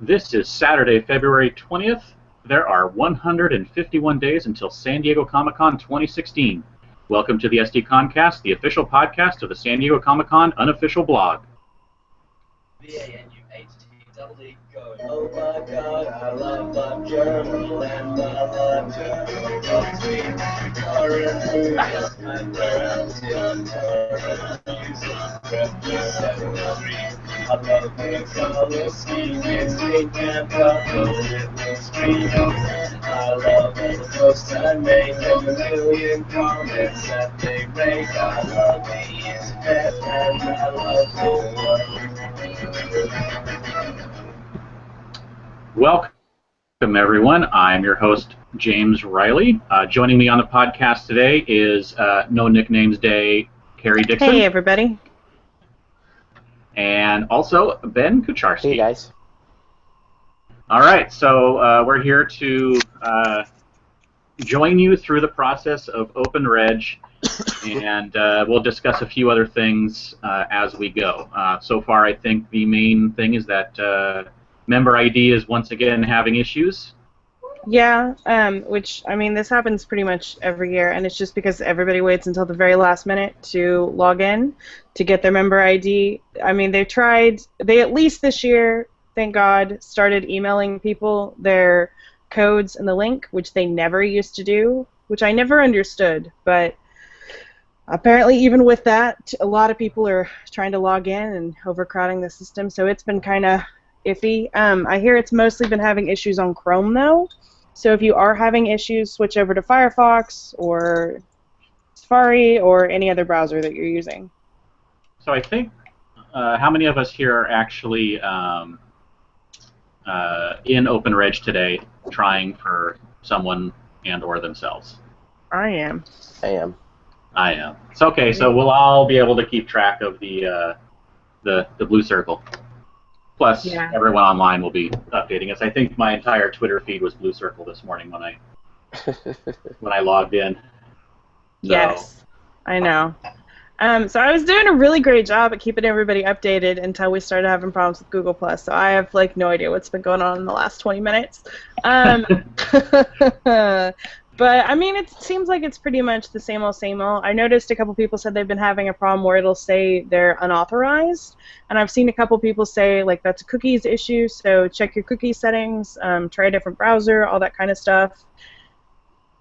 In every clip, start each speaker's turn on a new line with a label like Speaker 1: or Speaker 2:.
Speaker 1: This is Saturday, February 20th. There are 151 days until San Diego Comic-Con 2016. Welcome to the SDConcast, the official podcast of the San Diego Comic-Con unofficial blog.
Speaker 2: V-A-N-U-H-T-E-E, going, oh my god, I love Bob Journal and I love to tweet. Current movies and I love the color scheme, it's pink and purple, it looks green. I love all the posts I make and the million comments that they make. I love the internet and I love the world.
Speaker 1: Welcome, everyone. I'm your host, James Riley. Joining me on the podcast today is No Nicknames Day, Carrie Dixon.
Speaker 3: Hey, everybody.
Speaker 1: And also Ben Kucharski.
Speaker 4: Hey, guys.
Speaker 1: All right, so we're here to join you through the process of Open Reg, and we'll discuss a few other things as we go. So far, I think the main thing is that member ID is once again having issues.
Speaker 3: Yeah, which, I mean, this happens pretty much every year, and it's just because everybody waits until the very last minute to log in to get their member ID. I mean, they at least this year, thank God, started emailing people their codes and the link, which they never used to do, which I never understood, but apparently even with that, a lot of people are trying to log in and overcrowding the system, so it's been kind of iffy. I hear it's mostly been having issues on Chrome, though. So if you are having issues, switch over to Firefox or Safari or any other browser that you're using.
Speaker 1: So I think, how many of us here are actually in Open Reg today trying for someone and or themselves?
Speaker 3: I am.
Speaker 1: I am. It's okay, so we'll all be able to keep track of the blue circle. Plus, yeah. Everyone online will be updating us. I think my entire Twitter feed was blue circle this morning when I logged in. So.
Speaker 3: Yes, I know. So I was doing a really great job at keeping everybody updated until we started having problems with Google+. So I have like no idea what's been going on in the last 20 minutes. But, I mean, it seems like it's pretty much the same old, same old. I noticed a couple people said they've been having a problem where it'll say they're unauthorized. And I've seen a couple people say, like, that's a cookies issue, so check your cookie settings, try a different browser, all that kind of stuff.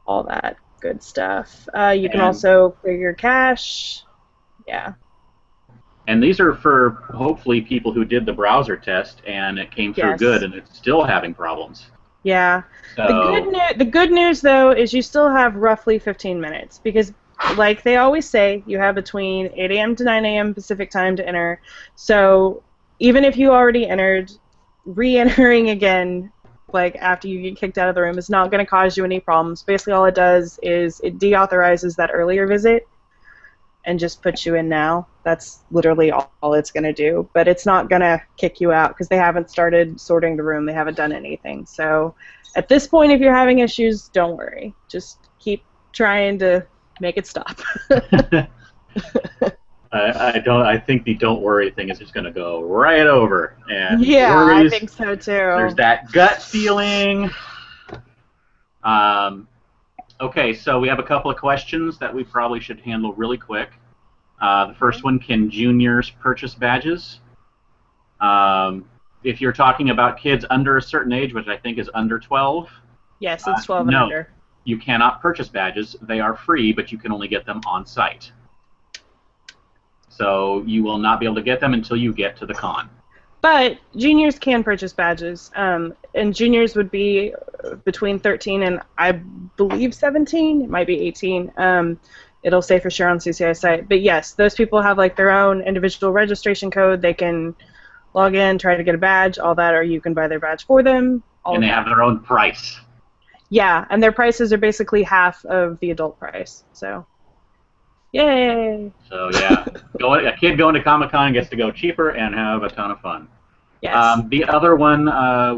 Speaker 3: All that good stuff. You can also clear your cache. Yeah. And
Speaker 1: these are for, hopefully, people who did the browser test, and it came through good, and it's still having problems.
Speaker 3: Yeah.
Speaker 1: So,
Speaker 3: the good news, though, is you still have roughly 15 minutes because, like they always say, you have between 8 a.m. to 9 a.m. Pacific time to enter. So even if you already entered, re-entering again, like after you get kicked out of the room, is not going to cause you any problems. Basically, all it does is it deauthorizes that earlier visit and just puts you in now. That's literally all it's going to do. But it's not going to kick you out because they haven't started sorting the room. They haven't done anything. So at this point, if you're having issues, don't worry. Just keep trying to make it stop.
Speaker 1: I think the don't worry thing is just going to go right over. And
Speaker 3: yeah,
Speaker 1: worries,
Speaker 3: I think so too.
Speaker 1: There's that gut feeling. Okay, so we have a couple of questions that we probably should handle really quick. The first one, can juniors purchase badges? If you're talking about kids under a certain age, which I think is under 12.
Speaker 3: Yes, it's 12 and
Speaker 1: no,
Speaker 3: under.
Speaker 1: You cannot purchase badges. They are free, but you can only get them on site. So you will not be able to get them until you get to the con.
Speaker 3: But juniors can purchase badges, and juniors would be between 13 and, I believe, 17. It might be 18. It'll say for sure on CCI site. But yes, those people have like their own individual registration code. They can log in, try to get a badge, all that, or you can buy their badge for them.
Speaker 1: And they have their own price.
Speaker 3: Yeah, and their prices are basically half of the adult price. So, yay!
Speaker 1: So yeah, a kid going to Comic-Con gets to go cheaper and have a ton of fun.
Speaker 3: Yes.
Speaker 1: The other one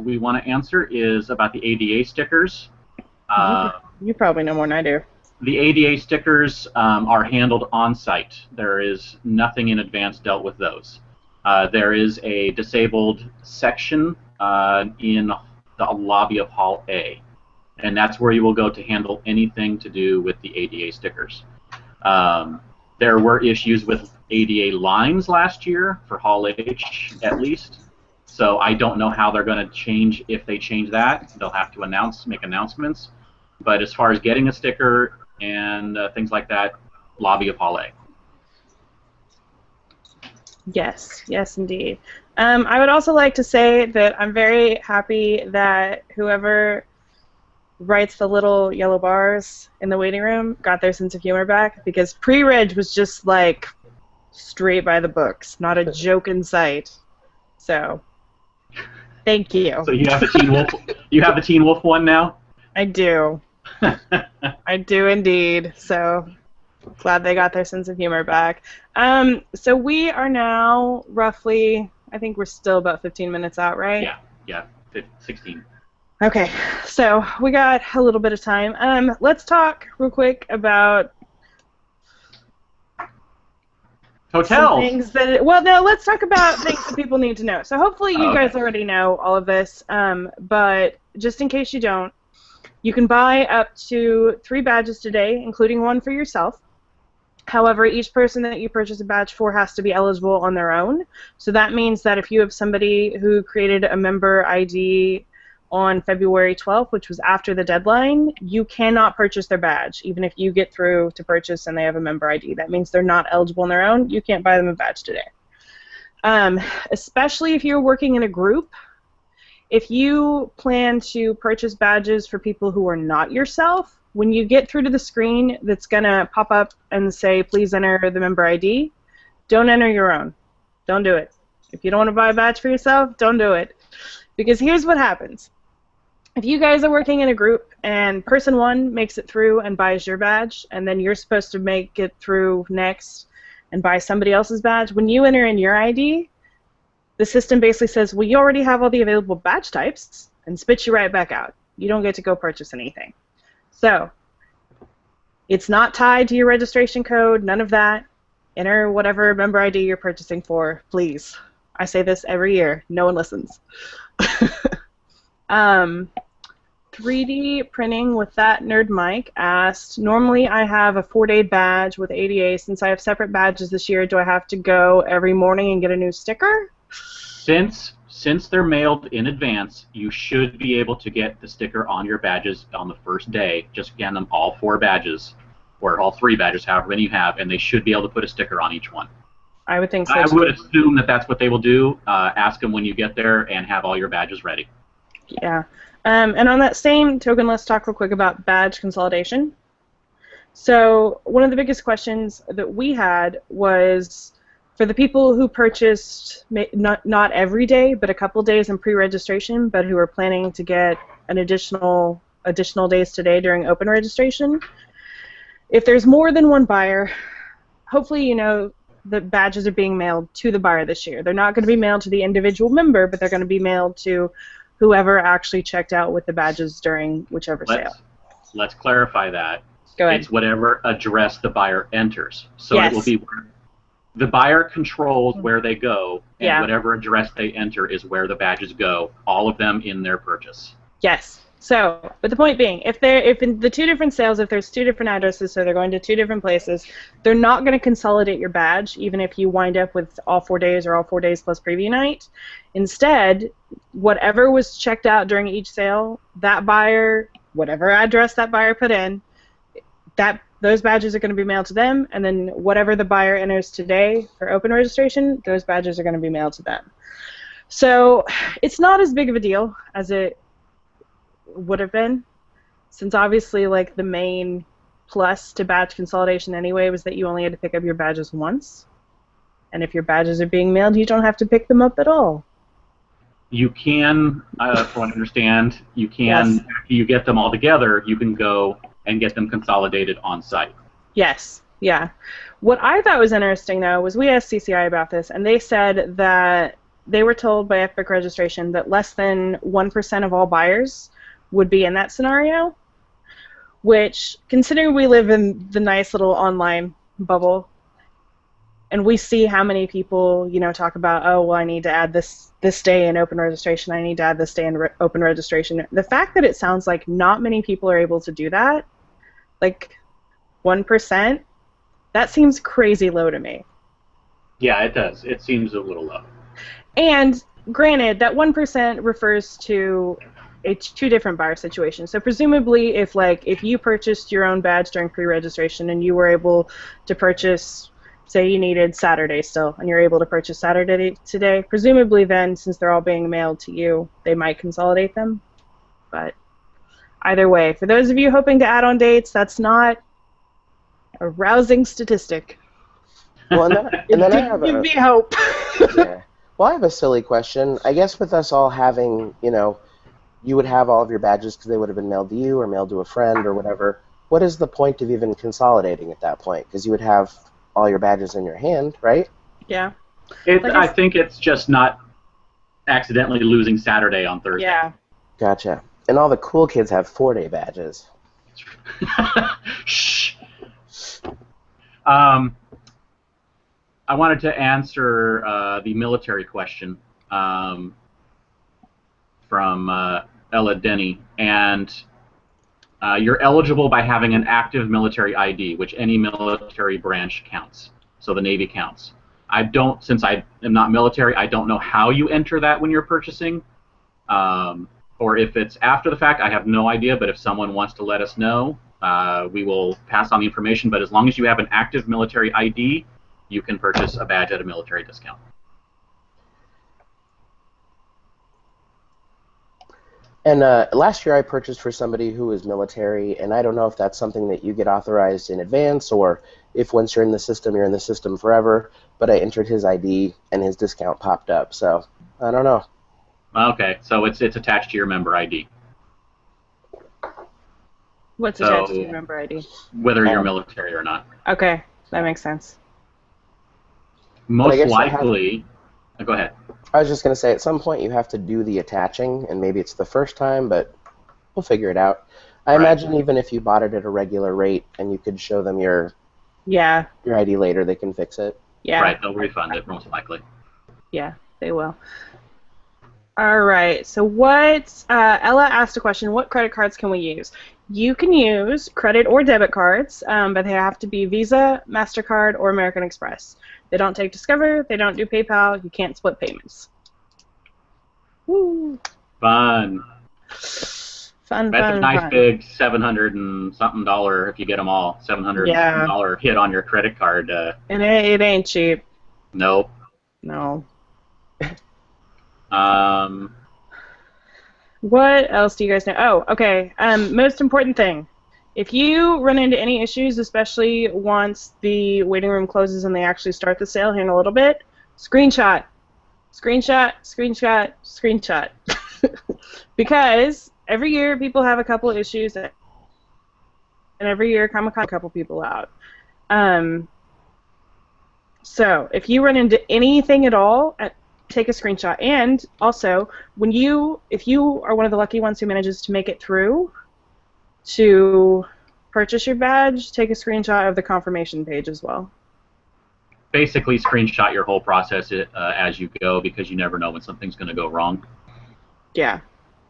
Speaker 1: we want to answer is about the ADA stickers.
Speaker 3: You probably know more than I do.
Speaker 1: The ADA stickers are handled on-site. There is nothing in advance dealt with those. There is a disabled section in the lobby of Hall A. And that's where you will go to handle anything to do with the ADA stickers. There were issues with ADA lines last year for Hall H, at least. So I don't know how they're going to change. If they change that, they'll have to make announcements. But as far as getting a sticker and things like that, lobby of Hall A.
Speaker 3: Yes, yes, indeed. I would also like to say that I'm very happy that whoever writes the little yellow bars in the waiting room got their sense of humor back, because pre-reg was just like straight by the books, not a joke in sight. So, thank you.
Speaker 1: So you have the Teen Wolf. You have the Teen Wolf one now.
Speaker 3: I do. I do indeed. So glad they got their sense of humor back. So we are now roughly, I think we're still about 15 minutes out, right?
Speaker 1: Yeah, 16.
Speaker 3: Okay, so we got a little bit of time. Let's talk real quick about
Speaker 1: hotels.
Speaker 3: Things that, well, no, let's talk about things that people need to know. So hopefully you guys already know all of this, but just in case you don't, you can buy up to 3 badges today, including one for yourself. However, each person that you purchase a badge for has to be eligible on their own. So that means that if you have somebody who created a member ID on February 12th, which was after the deadline, you cannot purchase their badge, even if you get through to purchase and they have a member ID. That means they're not eligible on their own. You can't buy them a badge today. Especially if you're working in a group. If you plan to purchase badges for people who are not yourself, when you get through to the screen that's going to pop up and say, please enter the member ID, don't enter your own. Don't do it. If you don't want to buy a badge for yourself, don't do it. Because here's what happens. If you guys are working in a group and person 1 makes it through and buys your badge, and then you're supposed to make it through next and buy somebody else's badge, when you enter in your ID, the system basically says, well, you already have all the available badge types, and spits you right back out. You don't get to go purchase anything. So, it's not tied to your registration code, none of that. Enter whatever member ID you're purchasing for, please. I say this every year. No one listens. 3D printing with that nerd Mike asked, normally I have a 4-day badge with ADA. Since I have separate badges this year, do I have to go every morning and get a new sticker?
Speaker 1: Since they're mailed in advance, you should be able to get the sticker on your badges on the first day. Just scan them, all 4 badges, or all 3 badges, however many you have, and they should be able to put a sticker on each one.
Speaker 3: I would think so.
Speaker 1: I would assume that that's what they will do. Ask them when you get there and have all your badges ready.
Speaker 3: Yeah. And on that same token, let's talk real quick about badge consolidation. So one of the biggest questions that we had was, for the people who purchased not every day, but a couple days in pre-registration, but who are planning to get an additional days today during open registration, if there's more than one buyer, hopefully you know the badges are being mailed to the buyer this year. They're not going to be mailed to the individual member, but they're going to be mailed to whoever actually checked out with the badges during whichever sale.
Speaker 1: Let's clarify that.
Speaker 3: Go ahead.
Speaker 1: It's whatever address the buyer enters. So
Speaker 3: Yes.
Speaker 1: it will be the buyer controls where they go, and
Speaker 3: Yeah.
Speaker 1: whatever address they enter is where the badges go, all of them in their purchase.
Speaker 3: Yes. So, but the point being, if in the 2 different sales, if there's 2 different addresses, so they're going to 2 different places, they're not going to consolidate your badge, even if you wind up with all 4 days or all 4 days plus preview night. Instead, whatever was checked out during each sale, that buyer, whatever address that buyer put in, those badges are going to be mailed to them, and then whatever the buyer enters today for open registration, those badges are going to be mailed to them. So it's not as big of a deal as it would have been, since obviously like the main plus to badge consolidation anyway was that you only had to pick up your badges once, and if your badges are being mailed, you don't have to pick them up at all.
Speaker 1: You can, from what I understand, you can,
Speaker 3: Yes.
Speaker 1: after you get them all together, you can go and get them consolidated on site.
Speaker 3: Yes, yeah. What I thought was interesting, though, was we asked CCI about this, and they said that they were told by Epic Registration that less than 1% of all buyers would be in that scenario, which, considering we live in the nice little online bubble, and we see how many people, talk about, oh, well, I need to add this day in open registration. I need to add this day in open registration. The fact that it sounds like not many people are able to do that, like 1%, that seems crazy low to me.
Speaker 1: Yeah, it does. It seems a little low.
Speaker 3: And granted, that 1% refers to two different buyer situations. So presumably, if you purchased your own badge during pre-registration and you were able to purchase, say you needed Saturday still, and you're able to purchase Saturday today, presumably then, since they're all being mailed to you, they might consolidate them. But either way, for those of you hoping to add on dates, that's not a rousing statistic.
Speaker 4: Well, and then I have
Speaker 3: give me hope.
Speaker 4: Yeah. Well, I have a silly question. I guess with us all having, you would have all of your badges because they would have been mailed to you or mailed to a friend or whatever. What is the point of even consolidating at that point? Because you would have all your badges in your hand, right?
Speaker 3: Yeah.
Speaker 1: I think it's just not accidentally losing Saturday on Thursday.
Speaker 3: Yeah.
Speaker 4: Gotcha. And all the cool kids have 4-day badges.
Speaker 1: Shh. I wanted to answer the military question from Ella Denny, and you're eligible by having an active military ID, which any military branch counts. So the Navy counts. Since I am not military, I don't know how you enter that when you're purchasing, or if it's after the fact. I have no idea. But if someone wants to let us know, we will pass on the information. But as long as you have an active military ID, you can purchase a badge at a military discount.
Speaker 4: And last year I purchased for somebody who was military, and I don't know if that's something that you get authorized in advance or if once you're in the system forever, but I entered his ID and his discount popped up, so I don't know.
Speaker 1: Okay, so it's attached to your member ID.
Speaker 3: What's attached to your member ID?
Speaker 1: Whether you're military or not.
Speaker 3: Okay, that makes sense.
Speaker 1: Most likely... go ahead.
Speaker 4: I was just going to say, at some point you have to do the attaching, and maybe it's the first time, but we'll figure it out. I imagine even if you bought it at a regular rate and you could show them your ID later, they can fix it.
Speaker 3: Yeah.
Speaker 1: Right, they'll refund it, most likely.
Speaker 3: Yeah, they will. All right, so Ella asked a question, what credit cards can we use? You can use credit or debit cards, but they have to be Visa, MasterCard, or American Express. They don't take Discover, they don't do PayPal, you can't split payments. Woo!
Speaker 1: Fun.
Speaker 3: Fun,
Speaker 1: That's a nice big $700 and something if you get them all. $700 hit on your credit card.
Speaker 3: And it ain't cheap.
Speaker 1: Nope.
Speaker 3: No. What else do you guys know? Oh, okay. Most important thing. If you run into any issues, especially once the waiting room closes and they actually start the sale here in a little bit, screenshot. Screenshot, screenshot, screenshot. Because every year people have a couple of issues, and every year Comic-Con a couple people out. So if you run into anything at all, take a screenshot. And also, if you are one of the lucky ones who manages to make it through to purchase your badge, take a screenshot of the confirmation page as well.
Speaker 1: Basically, screenshot your whole process as you go, because you never know when something's going to go wrong.
Speaker 3: Yeah.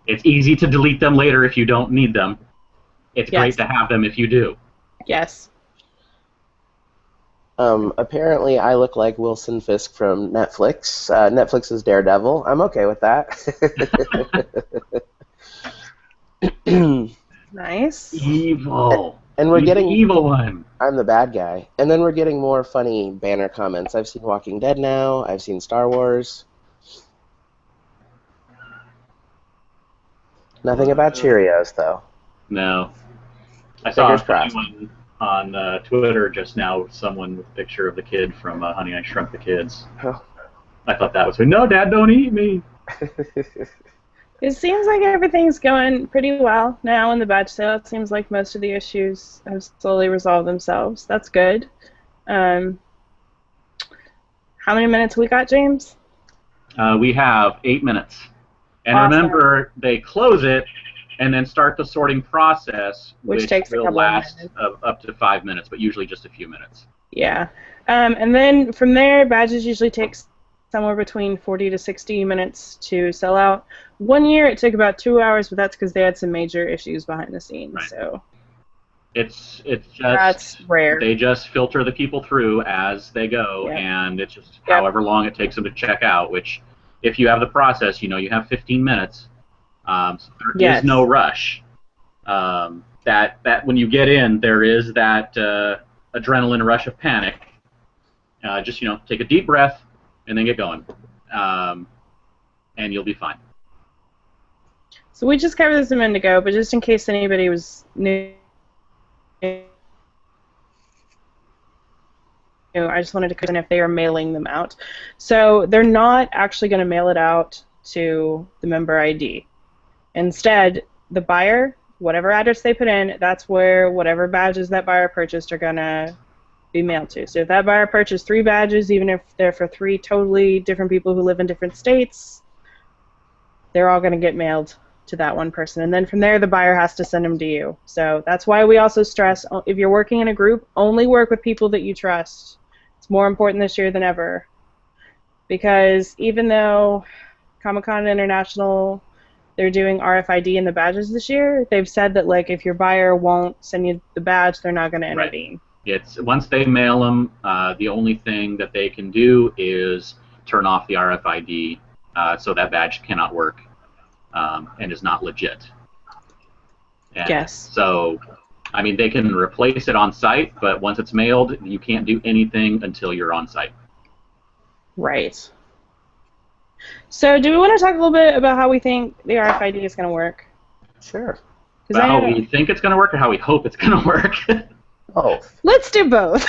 Speaker 1: It's easy to delete them later if you don't need them. It's great to have them if you do.
Speaker 3: Yes.
Speaker 4: Apparently, I look like Wilson Fisk from Netflix. Netflix's Daredevil. I'm okay with that.
Speaker 3: Nice.
Speaker 1: Evil.
Speaker 4: And we're getting
Speaker 1: the evil one.
Speaker 4: I'm the bad guy. And then we're getting more funny banner comments. I've seen Walking Dead now. I've seen Star Wars. Nothing about Cheerios, though.
Speaker 1: No. I saw a funny one on Twitter just now, someone with a picture of the kid from Honey, I Shrunk the Kids.
Speaker 4: Oh.
Speaker 1: I thought that was like, no, Dad, don't eat me.
Speaker 3: It seems like everything's going pretty well now in the badge sale. It seems like most of the issues have slowly resolved themselves. That's good. How many minutes we got, James?
Speaker 1: We have 8 minutes. And
Speaker 3: awesome.
Speaker 1: Remember, they close it and then start the sorting process, which
Speaker 3: takes
Speaker 1: will last up to 5 minutes, but usually just a few minutes.
Speaker 3: Yeah. And then from there, badges usually take somewhere between 40 to 60 minutes to sell out. One year it took about 2 hours, but that's because they had some major issues behind the scenes.
Speaker 1: Right.
Speaker 3: So
Speaker 1: It's
Speaker 3: that's
Speaker 1: just
Speaker 3: rare.
Speaker 1: they just filter the people through as they go,
Speaker 3: Yep.
Speaker 1: and it's just
Speaker 3: Yep.
Speaker 1: however long it takes them to check out. Which, if you have the process, you have 15 minutes. So there
Speaker 3: Yes.
Speaker 1: is no rush. That when you get in, there is that adrenaline rush of panic. Just take a deep breath and then get going, and you'll be fine.
Speaker 3: So we just covered this a minute ago, but just in case anybody was new, I just wanted to question if they are mailing them out. So they're not actually going to mail it out to the member ID. Instead, the buyer, whatever address they put in, that's where whatever badges that buyer purchased are going to be mailed to. So if that buyer purchased 3 badges, even if they're for 3 totally different people who live in different states, they're all going to get mailed to that one person. And then from there, the buyer has to send them to you. So that's why we also stress, if you're working in a group, only work with people that you trust. It's more important this year than ever. Because even though Comic-Con International, they're doing RFID in the badges this year, they've said that if your buyer won't send you the badge, they're not going to intervene.
Speaker 1: Right. It's once they mail them, the only thing that they can do is turn off the RFID, so that badge cannot work and is not legit. And
Speaker 3: yes.
Speaker 1: So, they can replace it on site, but once it's mailed, you can't do anything until you're on site.
Speaker 3: Right. So do we want to talk a little bit about how we think the RFID is going to work?
Speaker 4: Sure.
Speaker 1: About how we think it's going to work or how we hope it's going to work?
Speaker 4: Both.
Speaker 3: Let's do both.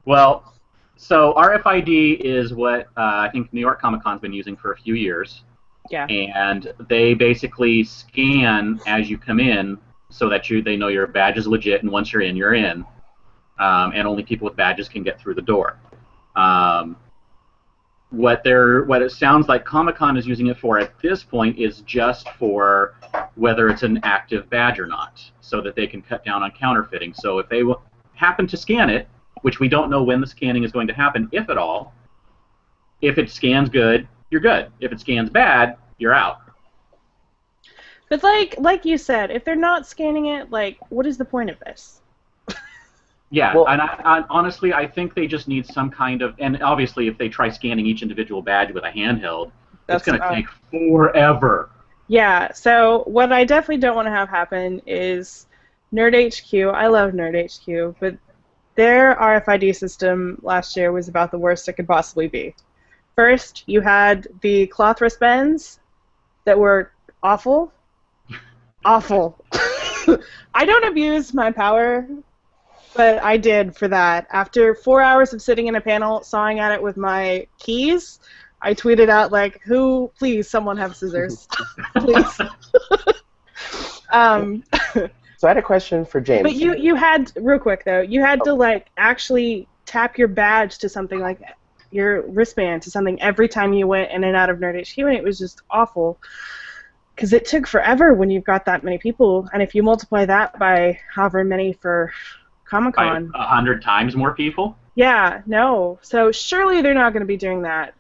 Speaker 1: Well, so RFID is what I think New York Comic Con's been using for a few years.
Speaker 3: Yeah.
Speaker 1: And they basically scan as you come in so that they know your badge is legit, and once you're in, you're in. And only people with badges can get through the door. What it sounds like Comic-Con is using it for at this point is just for whether it's an active badge or not, so that they can cut down on counterfeiting. So if they happen to scan it, which we don't know when the scanning is going to happen, if at all, if it scans good, you're good. If it scans bad, you're out.
Speaker 3: But like you said, if they're not scanning it, what is the point of this?
Speaker 1: Yeah,
Speaker 4: well,
Speaker 1: and I honestly, I think they just need some kind of, and obviously if they try scanning each individual badge with a handheld, it's going to take forever.
Speaker 3: Yeah, so what I definitely don't want to have happen is Nerd HQ, I love Nerd HQ, but their RFID system last year was about the worst it could possibly be. First, you had the cloth wristbands that were awful. Awful. I don't abuse my power, but I did for that. After 4 hours of sitting in a panel sawing at it with my keys, I tweeted out, please, someone have scissors. Please.
Speaker 4: So I had a question for James.
Speaker 3: But you had, real quick though, you had to actually tap your badge to something, your wristband to something every time you went in and out of Nerd HQ, and it was just awful. Because it took forever when you've got that many people, and if you multiply that by however many for Comic-Con.
Speaker 1: 100 times more people?
Speaker 3: Yeah, no. So surely they're not going to be doing that.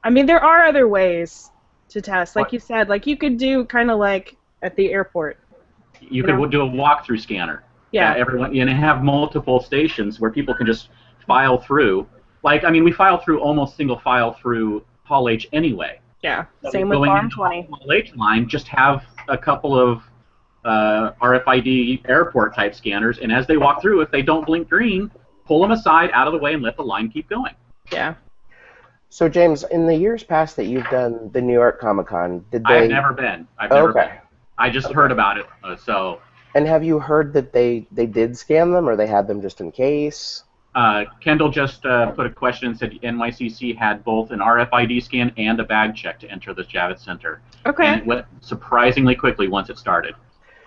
Speaker 3: There are other ways to test. Like you said, you could do kind of at the airport.
Speaker 1: You could do a walkthrough scanner.
Speaker 3: Yeah.
Speaker 1: Everyone, and have multiple stations where people can just file through. We file through almost single file through Hall H anyway.
Speaker 3: Yeah,
Speaker 1: So
Speaker 3: same with Farm 20.
Speaker 1: Hall H line, just have a couple of RFID airport type scanners, and as they walk through, if they don't blink green, pull them aside out of the way and let the line keep going.
Speaker 3: Yeah.
Speaker 4: So James, in the years past that you've done the New York Comic Con, did they?
Speaker 1: I've never been. I just heard about it.
Speaker 4: And have you heard that they did scan them, or they had them just in case?
Speaker 1: Kendall just put a question and said NYCC had both an RFID scan and a bag check to enter the Javits Center.
Speaker 3: Okay.
Speaker 1: And it went surprisingly quickly once it started.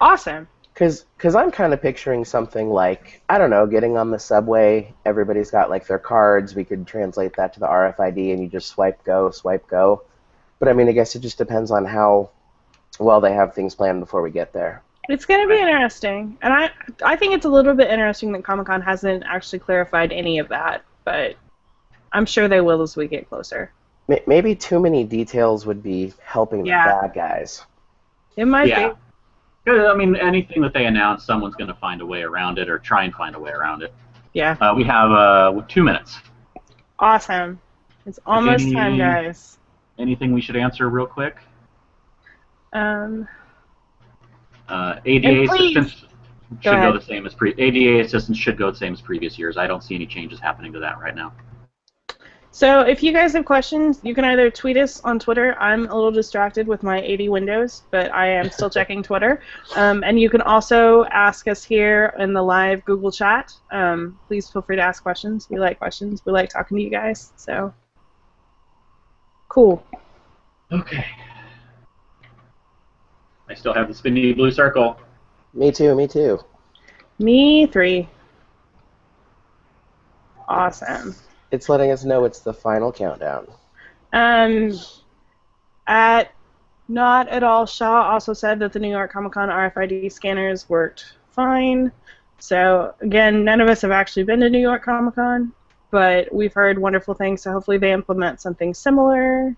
Speaker 3: Awesome.
Speaker 4: Because I'm kind of picturing something like, I don't know, getting on the subway, everybody's got their cards, we could translate that to the RFID, and you just swipe go. But I guess it just depends on how well they have things planned before we get there.
Speaker 3: It's going to be interesting, and I think it's a little bit interesting that Comic-Con hasn't actually clarified any of that, but I'm sure they will as we get closer.
Speaker 4: Maybe too many details would be helping the
Speaker 3: Yeah.
Speaker 4: bad guys.
Speaker 3: It might
Speaker 1: Yeah.
Speaker 3: be.
Speaker 1: 'Cause, I mean, anything that they announce, someone's going to find a way around it or try and find a way around it.
Speaker 3: Yeah.
Speaker 1: We have 2 minutes.
Speaker 3: Awesome. It's almost time, guys.
Speaker 1: Anything we should answer real quick?
Speaker 3: And
Speaker 1: ADA
Speaker 3: please,
Speaker 1: assistance
Speaker 3: go
Speaker 1: should
Speaker 3: ahead.
Speaker 1: go the same as ADA assistance should go the same as previous years. I don't see any changes happening to that right now.
Speaker 3: So if you guys have questions, you can either tweet us on Twitter. I'm a little distracted with my 80 windows, but I am still checking Twitter. And you can also ask us here in the live Google chat. Please feel free to ask questions. We like questions. We like talking to you guys. So, cool.
Speaker 1: Okay. I still have the spinny blue circle.
Speaker 4: Me too, me too.
Speaker 3: Me 3. Awesome.
Speaker 4: It's letting us know it's the final countdown.
Speaker 3: At Not At All Shaw also said that the New York Comic Con RFID scanners worked fine. So, again, none of us have actually been to New York Comic Con, but we've heard wonderful things, so hopefully they implement something similar.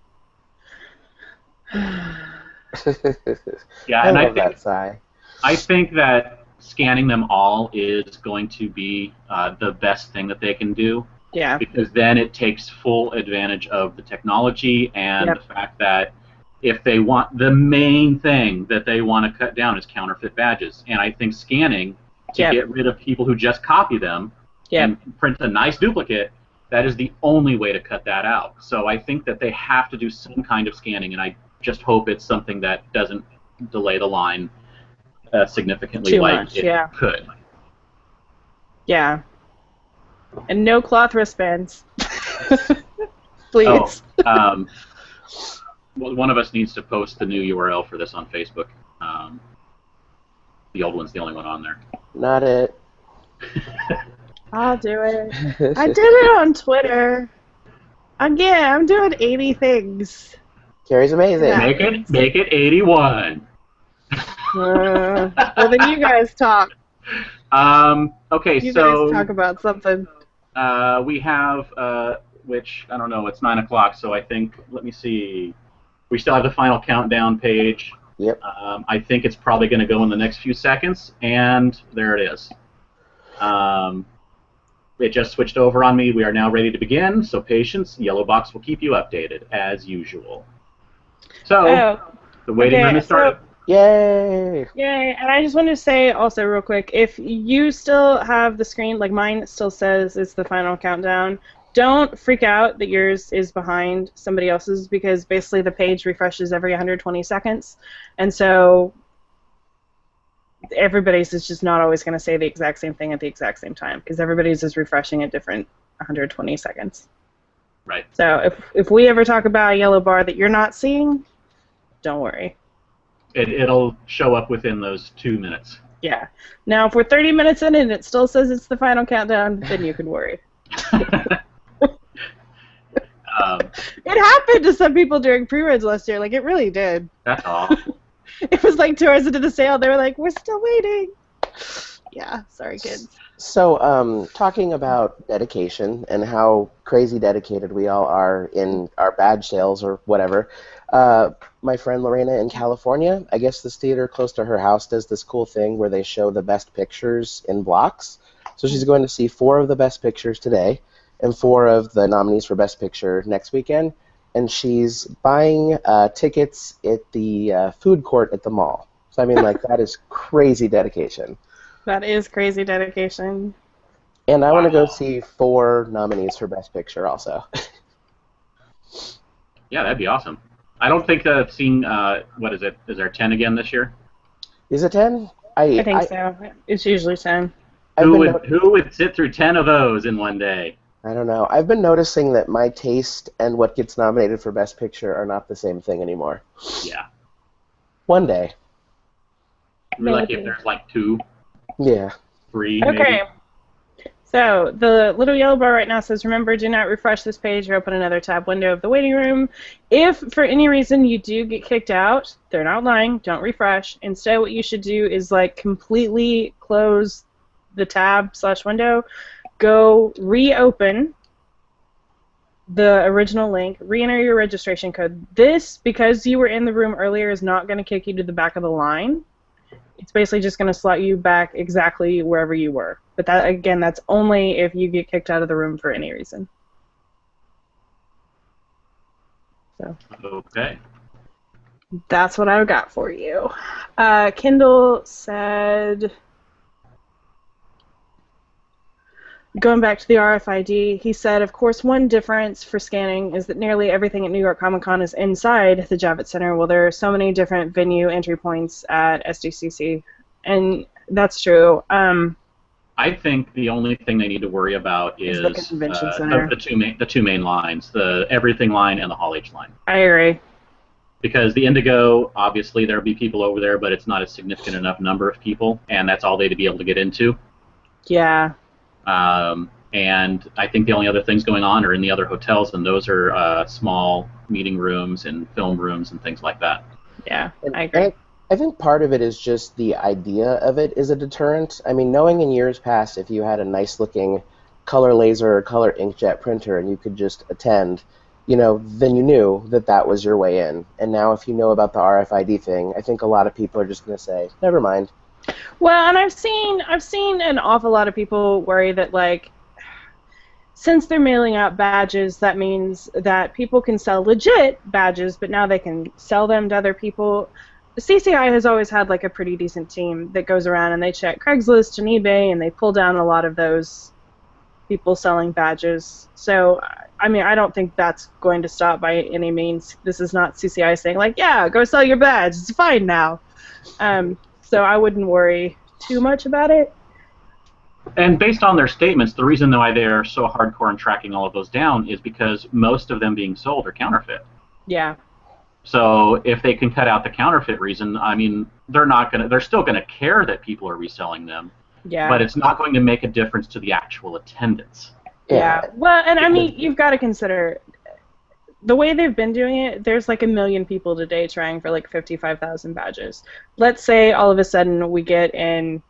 Speaker 1: Yeah,
Speaker 4: I
Speaker 1: and
Speaker 4: love that sigh.
Speaker 1: I think that scanning them all is going to be the best thing that they can do.
Speaker 3: Yeah.
Speaker 1: Because then it takes full advantage of the technology and
Speaker 3: Yep.
Speaker 1: the fact that if they want, the main thing that they want to cut down is counterfeit badges. And I think scanning to
Speaker 3: Yep.
Speaker 1: get rid of people who just copy them
Speaker 3: Yep.
Speaker 1: and print a nice duplicate, that is the only way to cut that out. So I think that they have to do some kind of scanning, and I just hope it's something that doesn't delay the line significantly
Speaker 3: Too
Speaker 1: like
Speaker 3: much,
Speaker 1: it
Speaker 3: yeah.
Speaker 1: could.
Speaker 3: Yeah. And no cloth wristbands. Please.
Speaker 1: Oh, well, one of us needs to post the new URL for this on Facebook. The old one's the only one on there.
Speaker 4: Not it.
Speaker 3: I'll do it. I did it on Twitter. Again, I'm doing 80 things.
Speaker 4: Carrie's amazing.
Speaker 3: Yeah.
Speaker 1: Make it 81.
Speaker 3: Well, then you guys talk.
Speaker 1: Okay,
Speaker 3: You
Speaker 1: so
Speaker 3: guys talk about something.
Speaker 1: we have, which, I don't know, it's 9 o'clock, so I think, let me see, we still have the final countdown page.
Speaker 4: Yep.
Speaker 1: I think it's probably going to go in the next few seconds, and there it is. It just switched over on me. We are now ready to begin, so patience. Yellow Box will keep you updated, as usual. So, the waiting room is started.
Speaker 4: Yay!
Speaker 3: Yay, and I just wanted to say also real quick, if you still have the screen, like mine still says it's the final countdown, don't freak out that yours is behind somebody else's, because basically the page refreshes every 120 seconds, and so everybody's is just not always going to say the exact same thing at the exact same time, because everybody's is refreshing at different 120 seconds.
Speaker 1: Right.
Speaker 3: So if we ever talk about a yellow bar that you're not seeing, don't worry.
Speaker 1: It'll show up within those 2 minutes.
Speaker 3: Yeah. Now, if we're 30 minutes in and it still says it's the final countdown, then you can worry. It happened to some people during pre-reds last year. Like, it really did.
Speaker 1: That's all.
Speaker 3: It was like 2 hours into the sale, they were like, we're still waiting. Yeah, sorry, kids.
Speaker 4: So, talking about dedication and how crazy dedicated we all are in our badge sales or whatever, my friend Lorena in California, I guess this theater close to her house does this cool thing where they show the best pictures in blocks. So she's going to see 4 of the best pictures today and 4 of the nominees for Best Picture next weekend. And she's buying tickets at the food court at the mall. So, I mean, like, that is crazy dedication.
Speaker 3: That is crazy dedication.
Speaker 4: And I want to go see 4 nominees for Best Picture also.
Speaker 1: Yeah, that'd be awesome. I don't think I've seen, what is it? Is there 10 again this year?
Speaker 4: Is it 10?
Speaker 3: I think so. It's usually 10.
Speaker 1: Who would sit through 10 of those in one day?
Speaker 4: I don't know. I've been noticing that my taste and what gets nominated for Best Picture are not the same thing anymore.
Speaker 1: Yeah.
Speaker 4: One day.
Speaker 1: We're lucky if there's like 2,
Speaker 4: Yeah.
Speaker 1: 3,
Speaker 3: Okay.
Speaker 1: maybe.
Speaker 3: So the little yellow bar right now says, remember, do not refresh this page or open another tab window of the waiting room. If for any reason you do get kicked out, they're not lying, don't refresh. Instead, what you should do is like completely close the tab/window, go reopen the original link, re-enter your registration code. This, because you were in the room earlier, is not going to kick you to the back of the line. It's basically just going to slot you back exactly wherever you were. But that, again, that's only if you get kicked out of the room for any reason. So.
Speaker 1: Okay.
Speaker 3: That's what I've got for you. Kendall said, going back to the RFID, he said, of course, one difference for scanning is that nearly everything at New York Comic Con is inside the Javits Center. Well, there are so many different venue entry points at SDCC, and that's true.
Speaker 1: I think the only thing they need to worry about is
Speaker 3: the convention center.
Speaker 1: the two main lines, the Everything line and the Hall H line.
Speaker 3: I agree.
Speaker 1: Because the Indigo, obviously there'll be people over there, but it's not a significant enough number of people, and that's all they'd be able to get into.
Speaker 3: Yeah.
Speaker 1: And I think the only other things going on are in the other hotels, and those are small meeting rooms and film rooms and things like that.
Speaker 3: Yeah, I agree.
Speaker 4: I think part of it is just the idea of it is a deterrent. I mean, knowing in years past if you had a nice-looking color laser or color inkjet printer and you could just attend, then you knew that that was your way in. And now if you know about the RFID thing, I think a lot of people are just going to say, never mind.
Speaker 3: Well, and I've seen an awful lot of people worry that, like, since they're mailing out badges, that means that people can sell legit badges, but now they can sell them to other people. The CCI has always had like a pretty decent team that goes around and they check Craigslist and eBay and they pull down a lot of those people selling badges. So, I mean, I don't think that's going to stop by any means. This is not CCI saying like, yeah, go sell your badge. It's fine now. So I wouldn't worry too much about it.
Speaker 1: And based on their statements, the reason why they're so hardcore in tracking all of those down is because most of them being sold are counterfeit.
Speaker 3: Yeah.
Speaker 1: So if they can cut out the counterfeit reason, I mean, they're still gonna care that people are reselling them.
Speaker 3: Yeah.
Speaker 1: But it's not going to make a difference to the actual attendance.
Speaker 3: Yeah. Well, and I mean, you've got to consider the way they've been doing it. There's like 1 million people today trying for like 55,000 badges. Let's say all of a sudden we get in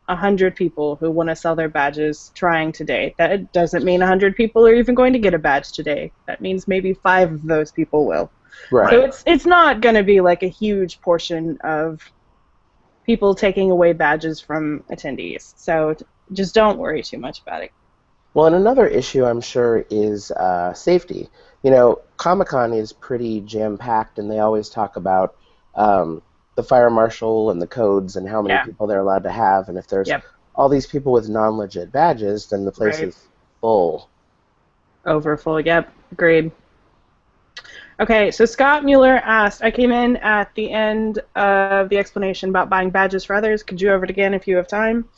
Speaker 3: 100 people who want to sell their badges trying today. That doesn't mean 100 people are even going to get a badge today. That means maybe 5 of those people will.
Speaker 4: Right.
Speaker 3: So it's not going to be like a huge portion of people taking away badges from attendees. So just don't worry too much about it.
Speaker 4: Well, and another issue I'm sure is safety. Comic-Con is pretty jam-packed, and they always talk about the fire marshal and the codes and how many people they're allowed to have. And if there's all these people with non-legit badges, then the place is full.
Speaker 3: Overfull, yep, agreed. Okay, so Scott Mueller asked, I came in at the end of the explanation about buying badges for others. Could you over it again if you have time?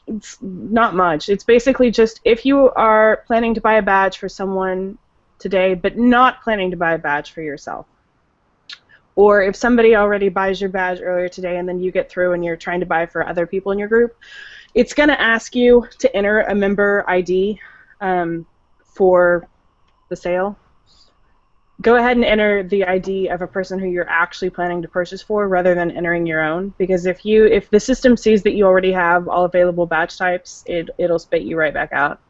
Speaker 3: It's not much. It's basically just if you are planning to buy a badge for someone today but not planning to buy a badge for yourself, or if somebody already buys your badge earlier today and then you get through and you're trying to buy for other people in your group, it's going to ask you to enter a member ID for the sale. Go ahead and enter the ID of a person who you're actually planning to purchase for rather than entering your own, because if the system sees that you already have all available badge types, it'll spit you right back out.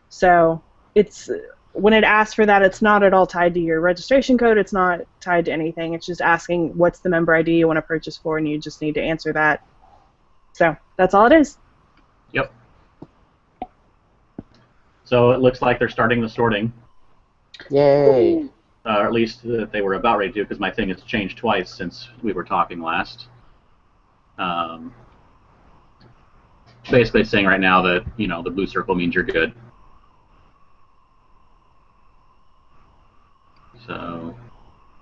Speaker 3: So it's when it asks for that, it's not at all tied to your registration code. It's not tied to anything. It's just asking what's the member ID you want to purchase for, and you just need to answer that. So that's all it is.
Speaker 1: Yep. So it looks like they're starting the sorting.
Speaker 4: Yay.
Speaker 1: Or at least that they were about ready to, because my thing has changed twice since we were talking last. Basically saying right now that, the blue circle means you're good. So,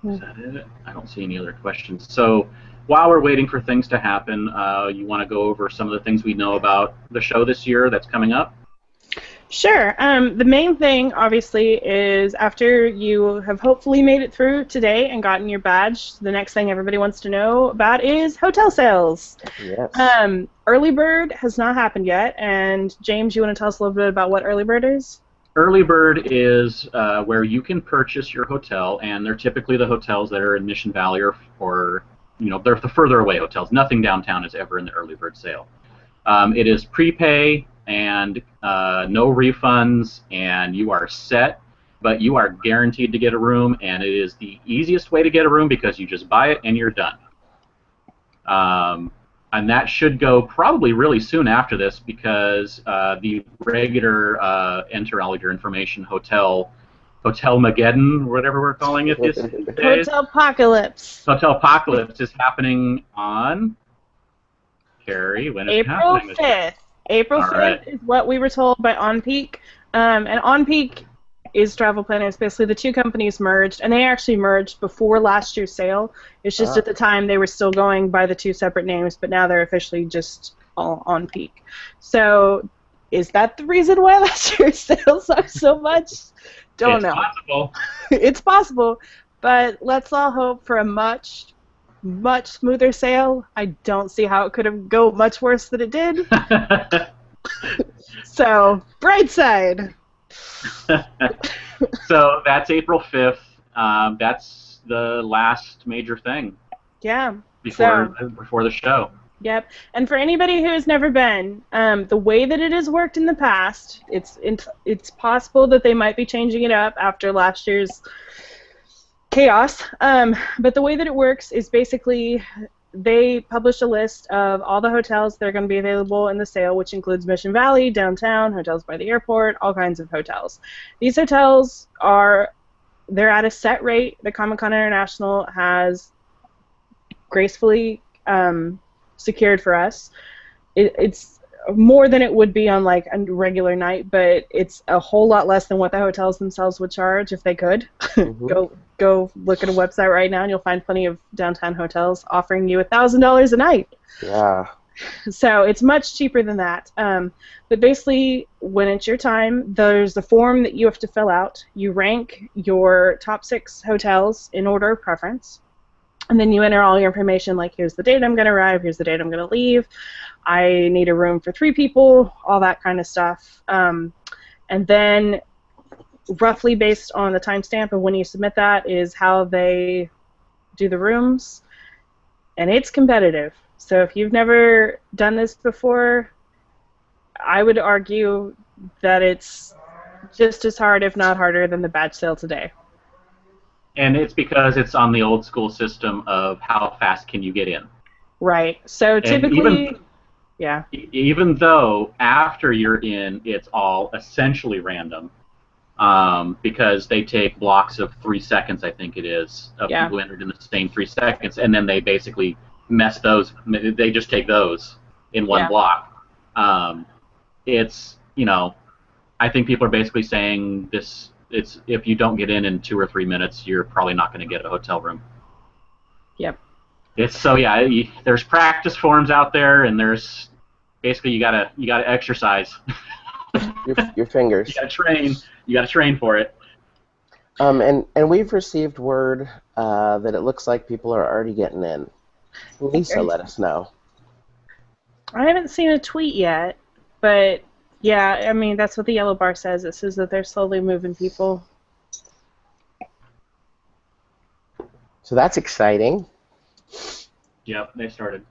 Speaker 1: is that it? I don't see any other questions. So, while we're waiting for things to happen, you want to go over some of the things we know about the show this year that's coming up?
Speaker 3: Sure. The main thing, obviously, is after you have hopefully made it through today and gotten your badge, the next thing everybody wants to know about is hotel sales.
Speaker 4: Yes.
Speaker 3: Early Bird has not happened yet, and James, you want to tell us a little bit about what Early Bird is?
Speaker 1: Early Bird is where you can purchase your hotel, and they're typically the hotels that are in Mission Valley or they're the further away hotels. Nothing downtown is ever in the Early Bird sale. It is prepay and no refunds, and you are set, but you are guaranteed to get a room, and it is the easiest way to get a room because you just buy it and you're done. And that should go probably really soon after this because the regular enter all of your information Hotel Mageddon, whatever we're calling it these days.
Speaker 3: Hotel Apocalypse.
Speaker 1: Hotel Apocalypse is happening on, Carrie, when is it happening?
Speaker 3: April 5th. April 5th is what we were told by On Peak. And On Peak is Travel Planners. Basically, the two companies merged, and they actually merged before last year's sale. It's just at the time they were still going by the two separate names, but now they're officially just all On Peak. So is that the reason why last year's sale sucked so much? Don't know.
Speaker 1: It's possible.
Speaker 3: It's possible, but let's all hope for a much smoother sale. I don't see how it could have go much worse than it did. So, bright side.
Speaker 1: So that's April 5th. That's the last major thing.
Speaker 3: Yeah.
Speaker 1: Before the show.
Speaker 3: Yep. And for anybody who has never been, the way that it has worked in the past, it's possible that they might be changing it up after last year's chaos. But the way that it works is basically they publish a list of all the hotels that are going to be available in the sale, which includes Mission Valley, downtown, hotels by the airport, all kinds of hotels. These hotels they're at a set rate that Comic-Con International has gracefully secured for us. It's more than it would be on like a regular night, but it's a whole lot less than what the hotels themselves would charge if they could. Mm-hmm. Go look at a website right now and you'll find plenty of downtown hotels offering you $1,000 a night.
Speaker 4: Yeah.
Speaker 3: So it's much cheaper than that. But basically, when it's your time, there's a form that you have to fill out. You rank your top 6 hotels in order of preference. And then you enter all your information, like here's the date I'm going to arrive, here's the date I'm going to leave, I need a room for 3 people, all that kind of stuff. And then roughly based on the timestamp of when you submit that is how they do the rooms. And it's competitive. So if you've never done this before, I would argue that it's just as hard, if not harder, than the badge sale today.
Speaker 1: And it's because it's on the old school system of how fast can you get in.
Speaker 3: Right. So typically,
Speaker 1: even though after you're in, it's all essentially random, because they take blocks of 3 seconds, I think it is, of people who entered in the same 3 seconds, and then they basically mess those. They just take those in one block. It's, I think people are basically saying this. It's if you don't get in 2 or 3 minutes, you're probably not going to get a hotel room.
Speaker 3: Yep.
Speaker 1: It's there's practice forms out there, and there's basically you gotta exercise.
Speaker 4: your fingers.
Speaker 1: You gotta train for it.
Speaker 4: And we've received word that it looks like people are already getting in. Lisa let us know.
Speaker 3: I haven't seen a tweet yet, but. Yeah, I mean, that's what the yellow bar says. It says that they're slowly moving people.
Speaker 4: So that's exciting.
Speaker 1: Yep, they started.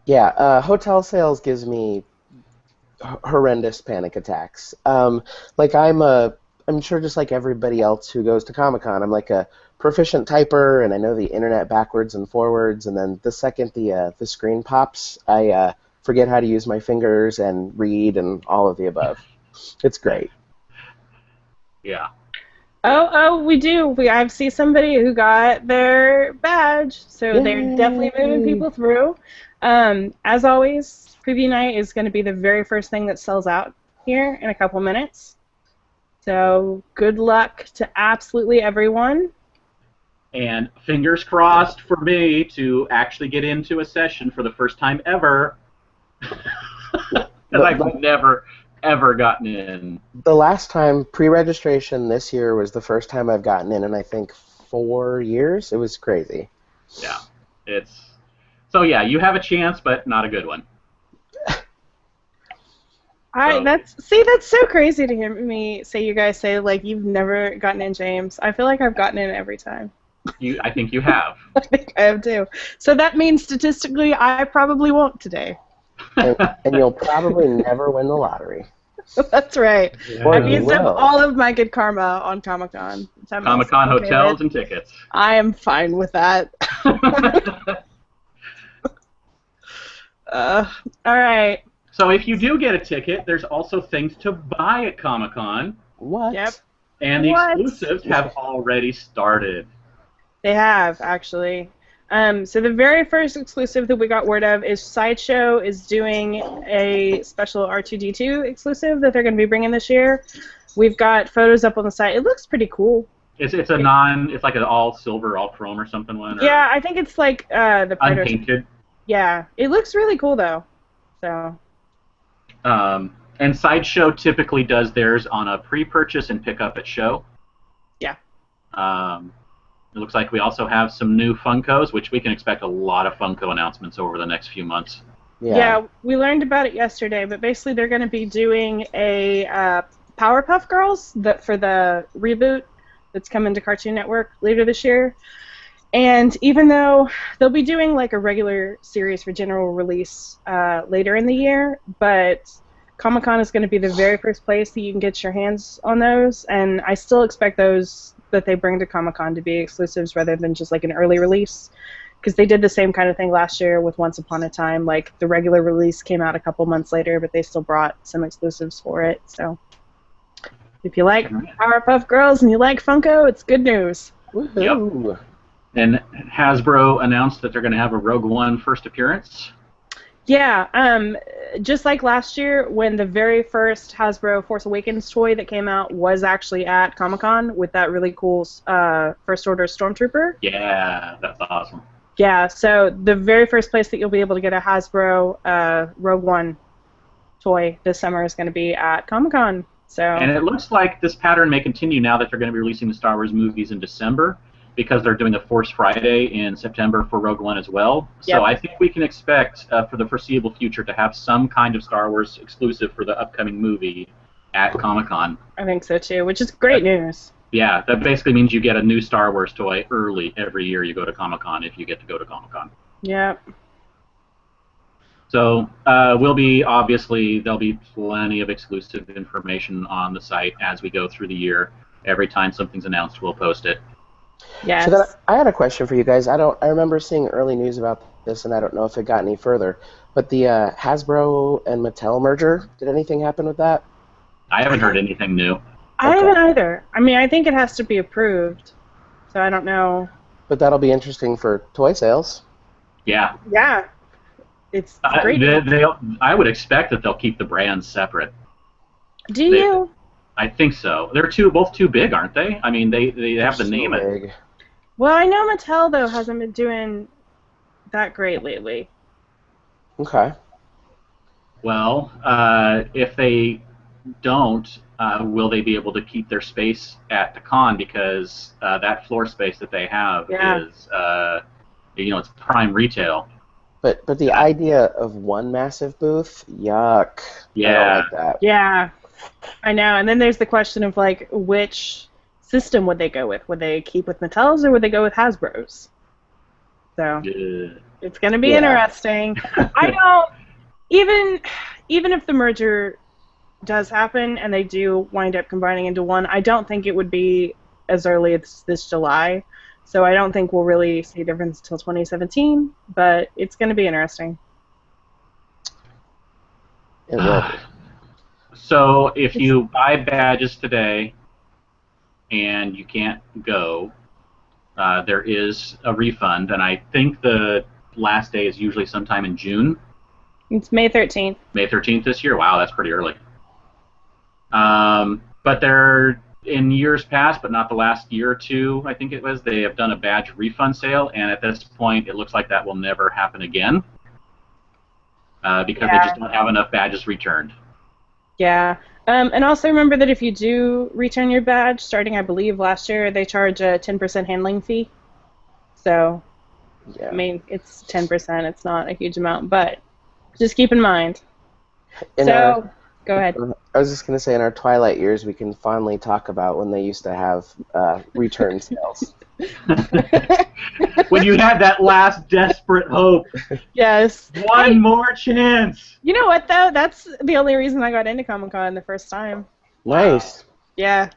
Speaker 4: Yeah, hotel sales gives me horrendous panic attacks. I'm sure just like everybody else who goes to Comic-Con, I'm like a proficient typer, and I know the internet backwards and forwards, and then the second the screen pops, I forget how to use my fingers and read and all of the above. It's great.
Speaker 1: Yeah.
Speaker 3: Oh, we do. I see somebody who got their badge, so Yay. They're definitely moving people through. As always, preview night is going to be the very first thing that sells out here in a couple minutes. So good luck to absolutely everyone.
Speaker 1: And fingers crossed for me to actually get into a session for the first time ever. Because I've never ever gotten in?
Speaker 4: The last time pre-registration this year was the first time I've gotten in I think 4 years. It was crazy.
Speaker 1: Yeah, so yeah, you have a chance, but not a good one.
Speaker 3: That's so crazy to hear me say. You guys say like you've never gotten in, James. I feel like I've gotten in every time.
Speaker 1: I think you have.
Speaker 3: I think I have too. So that means statistically, I probably won't today.
Speaker 4: And you'll probably never win the lottery.
Speaker 3: That's right.
Speaker 1: Yeah.
Speaker 3: I've used up all of my good karma on Comic-Con.
Speaker 1: Comic-Con hotels and tickets.
Speaker 3: I am fine with that. All right.
Speaker 1: So if you do get a ticket, there's also things to buy at Comic-Con.
Speaker 4: What?
Speaker 3: Yep.
Speaker 1: And the exclusives have already started.
Speaker 3: They have, actually. So the very first exclusive that we got word of is Sideshow is doing a special R2-D2 exclusive that they're going to be bringing this year. We've got photos up on the site. It looks pretty cool.
Speaker 1: It's like an all silver, all chrome or something one? Or
Speaker 3: yeah, I think it's like the Predator.
Speaker 1: Unpainted.
Speaker 3: Yeah, it looks really cool though. So.
Speaker 1: And Sideshow typically does theirs on a pre-purchase and pick up at show.
Speaker 3: Yeah.
Speaker 1: It looks like we also have some new Funkos, which we can expect a lot of Funko announcements over the next few months.
Speaker 3: Yeah, we learned about it yesterday, but basically they're going to be doing a Powerpuff Girls for the reboot that's coming to Cartoon Network later this year. And even though they'll be doing like a regular series for general release later in the year, but Comic-Con is going to be the very first place that you can get your hands on those, and I still expect those that they bring to Comic-Con to be exclusives rather than just like an early release, because they did the same kind of thing last year with Once Upon a Time. Like the regular release came out a couple months later, but they still brought some exclusives for it. So if you like Powerpuff Girls and you like Funko, it's good news.
Speaker 4: Woohoo.
Speaker 1: Yep. And Hasbro announced that they're going to have a Rogue One first appearance.
Speaker 3: Yeah, just like last year when the very first Hasbro Force Awakens toy that came out was actually at Comic-Con with that really cool First Order Stormtrooper.
Speaker 1: Yeah, that's awesome.
Speaker 3: Yeah, so the very first place that you'll be able to get a Hasbro Rogue One toy this summer is going to be at Comic-Con. So.
Speaker 1: And it looks like this pattern may continue now that they're going to be releasing the Star Wars movies in December, because they're doing a Force Friday in September for Rogue One as well. So I think we can expect for the foreseeable future to have some kind of Star Wars exclusive for the upcoming movie at Comic-Con.
Speaker 3: I think so too, which is great news.
Speaker 1: Yeah, that basically means you get a new Star Wars toy early every year you go to Comic-Con, if you get to go to Comic-Con.
Speaker 3: Yep.
Speaker 1: So there'll be plenty of exclusive information on the site as we go through the year. Every time something's announced, we'll post it.
Speaker 3: Yes.
Speaker 4: So then I had a question for you guys. I remember seeing early news about this, and I don't know if it got any further. But the Hasbro and Mattel merger, did anything happen with that?
Speaker 1: I haven't heard anything new.
Speaker 3: I haven't either. I mean, I think it has to be approved, so I don't know.
Speaker 4: But that'll be interesting for toy sales.
Speaker 1: Yeah.
Speaker 3: Yeah. It's great.
Speaker 1: I would expect that they'll keep the brands separate.
Speaker 3: Do you?
Speaker 1: I think so. They're both too big, aren't they? I mean, they have the name.
Speaker 4: Big.
Speaker 3: Well, I know Mattel though hasn't been doing that great lately.
Speaker 4: Okay.
Speaker 1: Well, if they don't, will they be able to keep their space at the con? Because that floor space that they have is, it's prime retail.
Speaker 4: But the idea of one massive booth, yuck.
Speaker 1: Yeah.
Speaker 4: I don't like that.
Speaker 3: Yeah, I know. And then there's the question of like, which system would they go with? Would they keep with Mattel's or would they go with Hasbro's? So it's going to be interesting. I don't even if the merger does happen and they do wind up combining into one, I don't think it would be as early as this July. So I don't think we'll really see a difference until 2017, but it's going to be interesting.
Speaker 4: It will.
Speaker 1: So if you buy badges today and you can't go, there is a refund, and I think the last day is usually sometime in June.
Speaker 3: It's May 13th.
Speaker 1: May 13th this year? Wow, that's pretty early. But they're in years past, but not the last year or two, I think it was, they have done a badge refund sale, and at this point it looks like that will never happen again because they just don't have enough badges returned.
Speaker 3: Yeah. And also remember that if you do return your badge, starting I believe last year, they charge a 10% handling fee. So, I
Speaker 4: Yeah.
Speaker 3: mean, it's 10%. It's not a huge amount, but just keep in mind.
Speaker 4: In our,
Speaker 3: So, go ahead.
Speaker 4: I was just gonna say, in our twilight years, we can fondly talk about when they used to have return sales.
Speaker 1: When you had that last desperate hope,
Speaker 3: Yes.
Speaker 1: one
Speaker 3: Hey,
Speaker 1: more chance.
Speaker 3: you know what though? That's the only reason I got into Comic Con the first time.
Speaker 1: Wow.
Speaker 4: Nice.
Speaker 3: Yeah.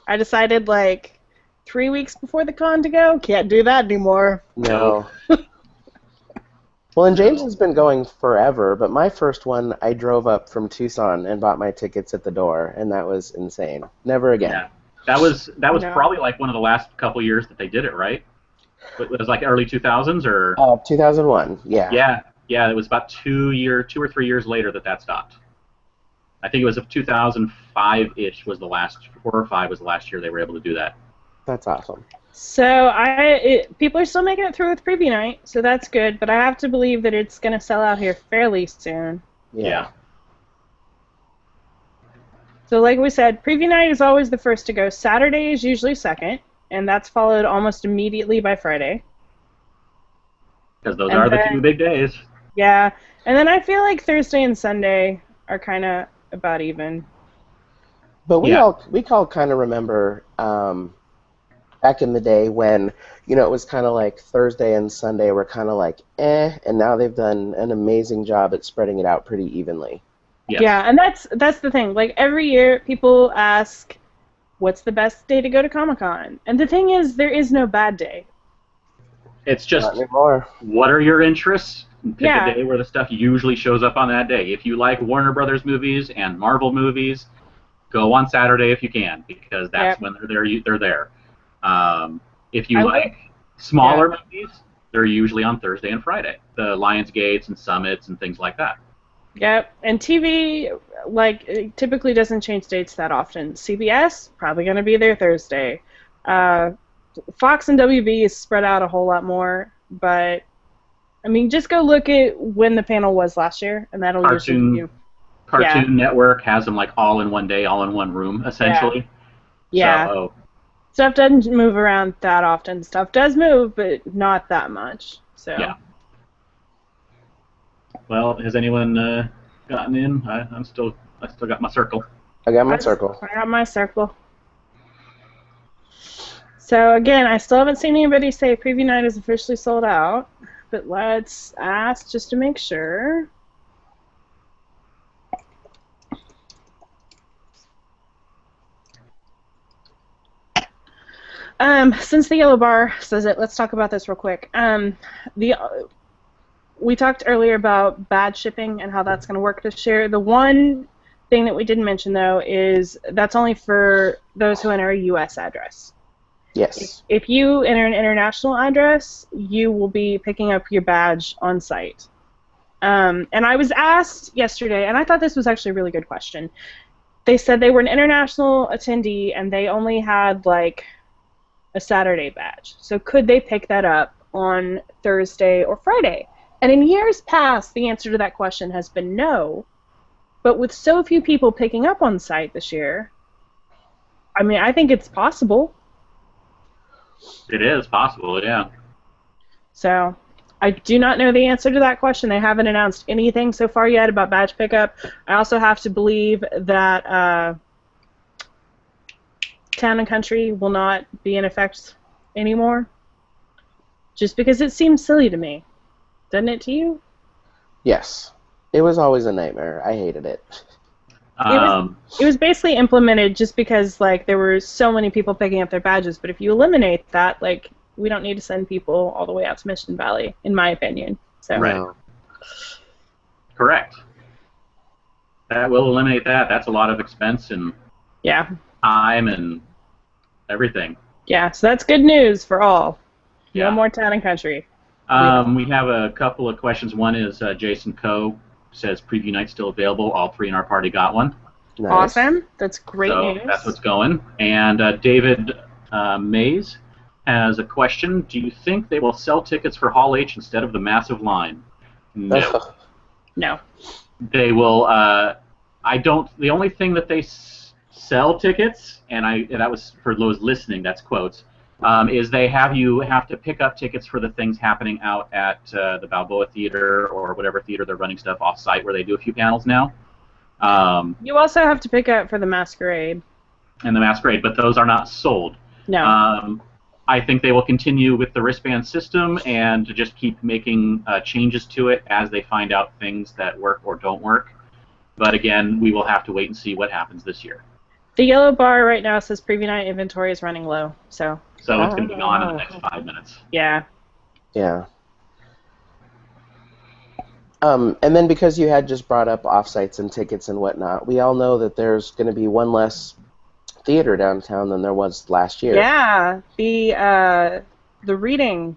Speaker 3: I decided like 3 weeks before the con to go. Can't do that anymore.
Speaker 4: No. Well, and James has been going forever, but my first one, I drove up from Tucson and bought my tickets at the door, and that was insane. Never again.
Speaker 1: Yeah. That was
Speaker 3: No.
Speaker 1: probably like one of the last couple years that they did it, right? It was like early 2000s or
Speaker 4: 2001, yeah.
Speaker 1: yeah, it was about 2 or 3 years later that stopped. I think it was 2005-ish was the last 4 or 5 was the last year they were able to do that.
Speaker 4: That's awesome.
Speaker 3: So people are still making it through with preview night, so that's good. But I have to believe that it's going to sell out here fairly soon.
Speaker 1: Yeah.
Speaker 3: So like we said, preview night is always the first to go. Saturday is usually second, and that's followed almost immediately by Friday.
Speaker 1: Because those
Speaker 3: And
Speaker 1: are the
Speaker 3: then-
Speaker 1: 2 big days.
Speaker 3: Yeah, and then I feel like Thursday and Sunday are kind of about even.
Speaker 4: But we
Speaker 1: Yeah.
Speaker 4: all kind of remember back in the day when, it was kind of like Thursday and Sunday were kind of like and now they've done an amazing job at spreading it out pretty evenly.
Speaker 1: Yes.
Speaker 3: Yeah, and that's the thing. Like every year, people ask, "What's the best day to go to Comic-Con?" And the thing is, there is no bad day.
Speaker 1: It's
Speaker 4: Not
Speaker 1: just
Speaker 4: anymore.
Speaker 1: what are your interests? Pick
Speaker 3: Yeah.
Speaker 1: a day where the stuff usually shows up on that day. If you like Warner Brothers movies and Marvel movies, go on Saturday if you can, because that's
Speaker 3: Yep.
Speaker 1: when they're there. If you
Speaker 3: I
Speaker 1: like smaller movies, they're usually on Thursday and Friday. The Lionsgates and Summits and things like that.
Speaker 3: Yep, and TV it typically doesn't change dates that often. CBS probably going to be there Thursday. Fox and WB is spread out a whole lot more, but I mean, just go look at when the panel was last year, and that'll usually give you.
Speaker 1: Cartoon Network has them like all in one day, all in one room, essentially.
Speaker 3: Yeah.
Speaker 1: So,
Speaker 3: Stuff doesn't move around that often. Stuff does move, but not that much. So.
Speaker 1: yeah. Well, has anyone gotten in? I still got my circle.
Speaker 4: I got my circle.
Speaker 3: I got my circle. So again, I still haven't seen anybody say preview night is officially sold out, but let's ask just to make sure. Since the yellow bar says it, let's talk about this real quick. We talked earlier about bad shipping and how that's going to work this year. The one thing that we didn't mention, though, is that's only for those who enter a U.S. address.
Speaker 4: Yes.
Speaker 3: If you enter an international address, you will be picking up your badge on site. And I was asked yesterday, and I thought this was actually a really good question. They said they were an international attendee, and they only had, like, a Saturday badge. So could they pick that up on Thursday or Friday? And in years past, the answer to that question has been no. But with so few people picking up on site this year, I mean, I think it's possible.
Speaker 1: It is possible, yeah.
Speaker 3: So I do not know the answer to that question. They haven't announced anything so far yet about badge pickup. I also have to believe that Town and Country will not be in effect anymore. Just because it seems silly to me. Doesn't it to you?
Speaker 4: Yes. It was always a nightmare. I hated it.
Speaker 3: It was basically implemented just because like there were so many people picking up their badges, but if you eliminate that, like we don't need to send people all the way out to Mission Valley, in my opinion. So
Speaker 1: Right.
Speaker 4: No.
Speaker 1: Correct. That will eliminate that. That's a lot of expense and
Speaker 3: yeah.
Speaker 1: time and everything.
Speaker 3: Yeah, so that's good news for all.
Speaker 1: Yeah.
Speaker 3: No more Town and Country.
Speaker 1: We have a couple of questions. One is Jason Coe says preview night still available. All three in our party got one.
Speaker 4: Nice.
Speaker 3: Awesome. That's great
Speaker 1: So
Speaker 3: news.
Speaker 1: that's what's going. And David Mays has a question. Do you think they will sell tickets for Hall H instead of the massive line? No.
Speaker 3: No.
Speaker 1: They will I don't. The only thing that they sell tickets, and that was for those listening. That's quotes. Is they have you have to pick up tickets for the things happening out at the Balboa Theater or whatever theater they're running stuff off site where they do a few panels now.
Speaker 3: You also have to pick up for the Masquerade.
Speaker 1: And the Masquerade, but those are not sold.
Speaker 3: No.
Speaker 1: I think they will continue with the wristband system and to just keep making changes to it as they find out things that work or don't work. But again, we will have to wait and see what happens this year.
Speaker 3: The yellow bar right now says preview night inventory is running low, so
Speaker 1: it's going to be gone in the next 5 minutes.
Speaker 3: Yeah.
Speaker 4: Yeah. And then because you had just brought up offsites and tickets and whatnot, we all know that there's going to be one less theater downtown than there was last year.
Speaker 3: Yeah, the Reading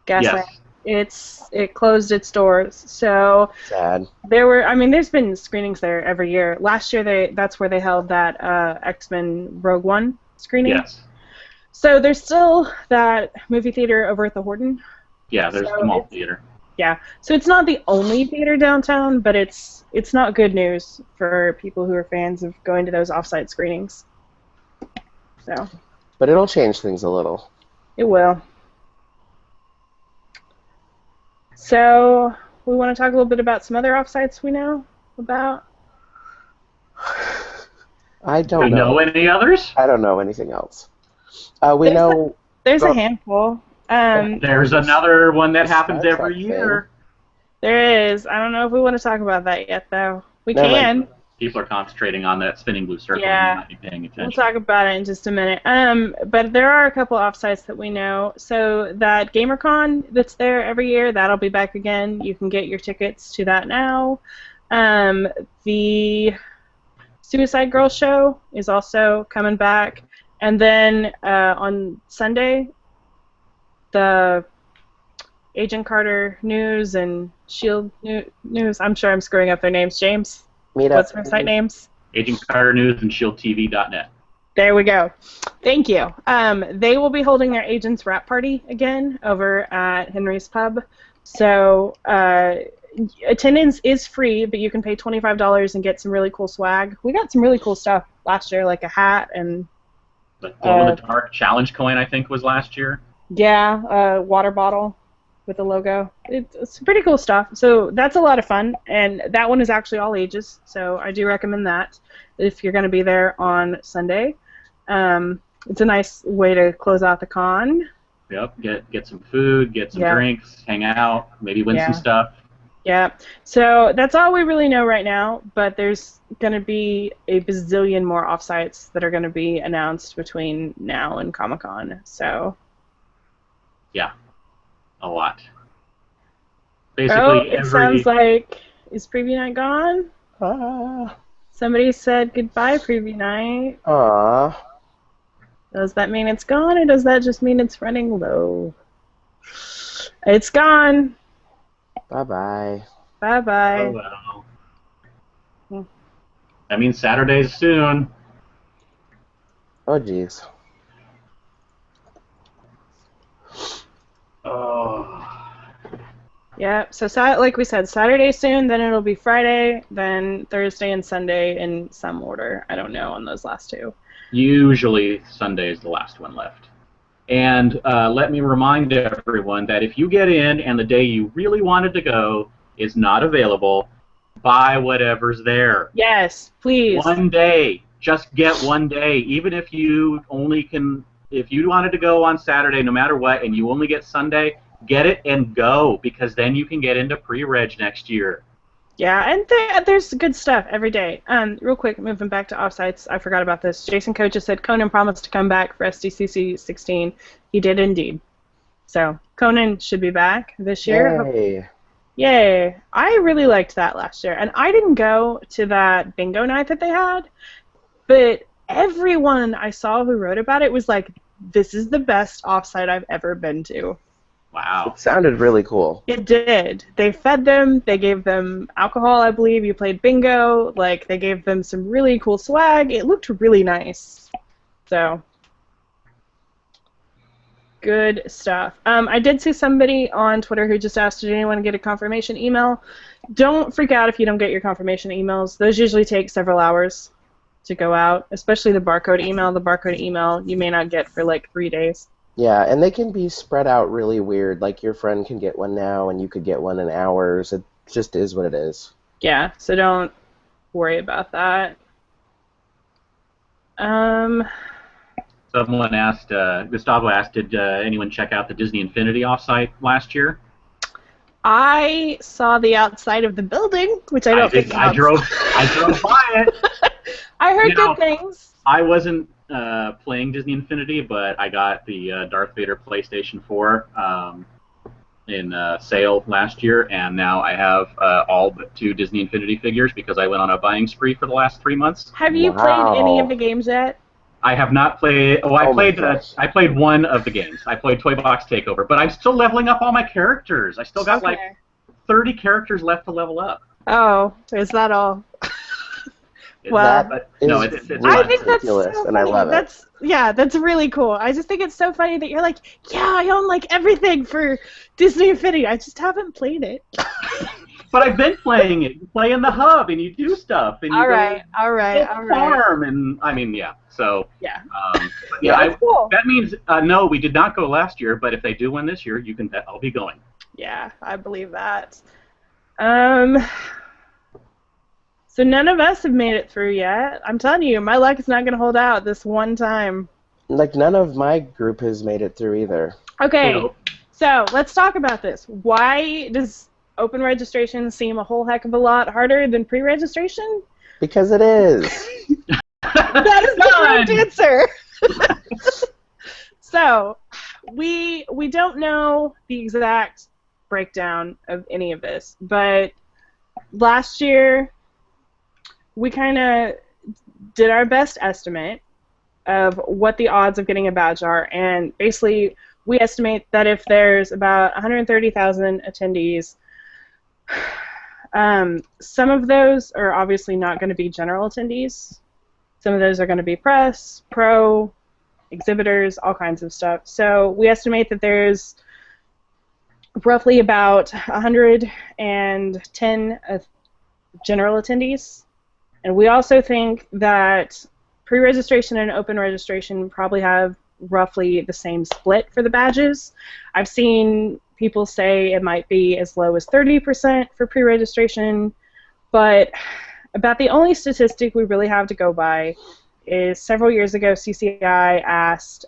Speaker 3: Gaslamp.
Speaker 1: Yes.
Speaker 3: It closed its doors. So
Speaker 4: sad.
Speaker 3: There's been screenings there every year. Last year that's where they held that X-Men Rogue One screening.
Speaker 1: Yes.
Speaker 3: So there's still that movie theater over at the Horton.
Speaker 1: Yeah, there's the mall theater.
Speaker 3: Yeah. So it's not the only theater downtown, but it's not good news for people who are fans of going to those off-site screenings. So.
Speaker 4: But it'll change things a little.
Speaker 3: It will. So, we want to talk a little bit about some other offsites we know about?
Speaker 4: I don't
Speaker 1: know. Do you know any others?
Speaker 4: I don't know anything else.
Speaker 3: There's a handful.
Speaker 1: There's another one that happens every year.
Speaker 3: There is. I don't know if we want to talk about that yet, though. We can.
Speaker 1: People are concentrating on that spinning blue circle
Speaker 3: yeah.
Speaker 1: and not be paying attention.
Speaker 3: We'll talk about it in just a minute. But there are a couple offsites that we know. So that GamerCon that's there every year, that'll be back again. You can get your tickets to that now. The Suicide Girls show is also coming back. And then on Sunday, the Agent Carter News and Shield News, I'm sure I'm screwing up their names, James. What's their site names?
Speaker 1: Agent Carter News and ShieldTV.net.
Speaker 3: There we go. Thank you. They will be holding their Agents Wrap Party again over at Henry's Pub. So attendance is free, but you can pay $25 and get some really cool swag. We got some really cool stuff last year, like a hat and...
Speaker 1: The glow-in-the-dark challenge coin, I think, was last year.
Speaker 3: Yeah, a water bottle with a logo. It's pretty cool stuff. So that's a lot of fun, and that one is actually all ages, so I do recommend that if you're going to be there on Sunday. It's a nice way to close out the con.
Speaker 1: Yep, get some food, get some drinks, hang out, maybe win some stuff.
Speaker 3: Yeah, so that's all we really know right now, but there's going to be a bazillion more offsites that are going to be announced between now and Comic-Con, so...
Speaker 1: Yeah. A lot. Basically,
Speaker 3: it sounds like, is preview night gone? Somebody said goodbye, preview night. Does that mean it's gone, or does that just mean it's running low? It's gone.
Speaker 4: Bye-bye.
Speaker 3: Bye-bye.
Speaker 1: Oh, well. That means Saturday's soon.
Speaker 4: Oh, jeez.
Speaker 1: Oh.
Speaker 3: Yeah, so like we said, Saturday soon, then it'll be Friday, then Thursday and Sunday in some order. I don't know on those last two.
Speaker 1: Usually Sunday is the last one left. And let me remind everyone that if you get in and the day you really wanted to go is not available, buy whatever's there.
Speaker 3: Yes, please.
Speaker 1: One day. Just get one day. Even if you only can... If you wanted to go on Saturday, no matter what, and you only get Sunday, get it and go, because then you can get into pre-reg next year.
Speaker 3: Yeah, and there's good stuff every day. Real quick, moving back to offsites, I forgot about this. Jason Coach just said Conan promised to come back for SDCC 16. He did indeed. So Conan should be back this year.
Speaker 4: Yay.
Speaker 3: Yay. I really liked that last year. And I didn't go to that bingo night that they had, but everyone I saw who wrote about it was like, this is the best offsite I've ever been to.
Speaker 1: Wow.
Speaker 4: It sounded really cool.
Speaker 3: It did. They fed them. They gave them alcohol, I believe. You played bingo. Like, they gave them some really cool swag. It looked really nice. So, Good stuff. I did see somebody on Twitter who just asked, did anyone get a confirmation email? Don't freak out if you don't get your confirmation emails. Those usually take several hours to go out, especially the barcode email. The barcode email you may not get for like 3 days.
Speaker 4: Yeah, and they can be spread out really weird. Like your friend can get one now, and you could get one in hours. It just is what it is.
Speaker 3: Yeah, so don't worry about that.
Speaker 1: Someone asked, Gustavo asked, did anyone check out the Disney Infinity offsite last year?
Speaker 3: I saw the outside of the building, which I don't think
Speaker 1: I drove by it.
Speaker 3: I heard good things.
Speaker 1: I wasn't playing Disney Infinity, but I got the Darth Vader PlayStation 4 in sale last year, and now I have all but 2 Disney Infinity figures because I went on a buying spree for the last 3 months.
Speaker 3: Have you played any of the games yet?
Speaker 1: I have not played. Oh, I played one of the games. I played Toy Box Takeover, but I'm still leveling up all my characters. I still got like 30 characters left to level up.
Speaker 3: Oh, is that all?
Speaker 4: Well,
Speaker 1: it's
Speaker 3: I think that's
Speaker 4: ridiculous,
Speaker 3: so
Speaker 4: and I
Speaker 3: funny.
Speaker 4: love it.
Speaker 3: That's really cool. I just think it's so funny that you're like, yeah, I own like everything for Disney Infinity. I just haven't played it.
Speaker 1: But I've been playing it. You play in the hub, and you do stuff, and you
Speaker 3: all right.
Speaker 1: farm, and I mean, yeah. So
Speaker 3: yeah,
Speaker 1: yeah.
Speaker 3: Cool.
Speaker 1: That means no, we did not go last year. But if they do win this year, you can bet I'll be going.
Speaker 3: Yeah, I believe that. So none of us have made it through yet. I'm telling you, my luck is not going to hold out this one time.
Speaker 4: Like, none of my group has made it through either.
Speaker 3: Okay, so let's talk about this. Why does open registration seem a whole heck of a lot harder than pre-registration?
Speaker 4: Because it is.
Speaker 3: That is the correct answer. So, we don't know the exact breakdown of any of this, but last year we kind of did our best estimate of what the odds of getting a badge are, and basically we estimate that if there's about 130,000 attendees, some of those are obviously not going to be general attendees. Some of those are going to be press, pro, exhibitors, all kinds of stuff. So we estimate that there's roughly about 110 general attendees. And we also think that pre-registration and open registration probably have roughly the same split for the badges. I've seen people say it might be as low as 30% for pre-registration, but about the only statistic we really have to go by is several years ago CCI asked,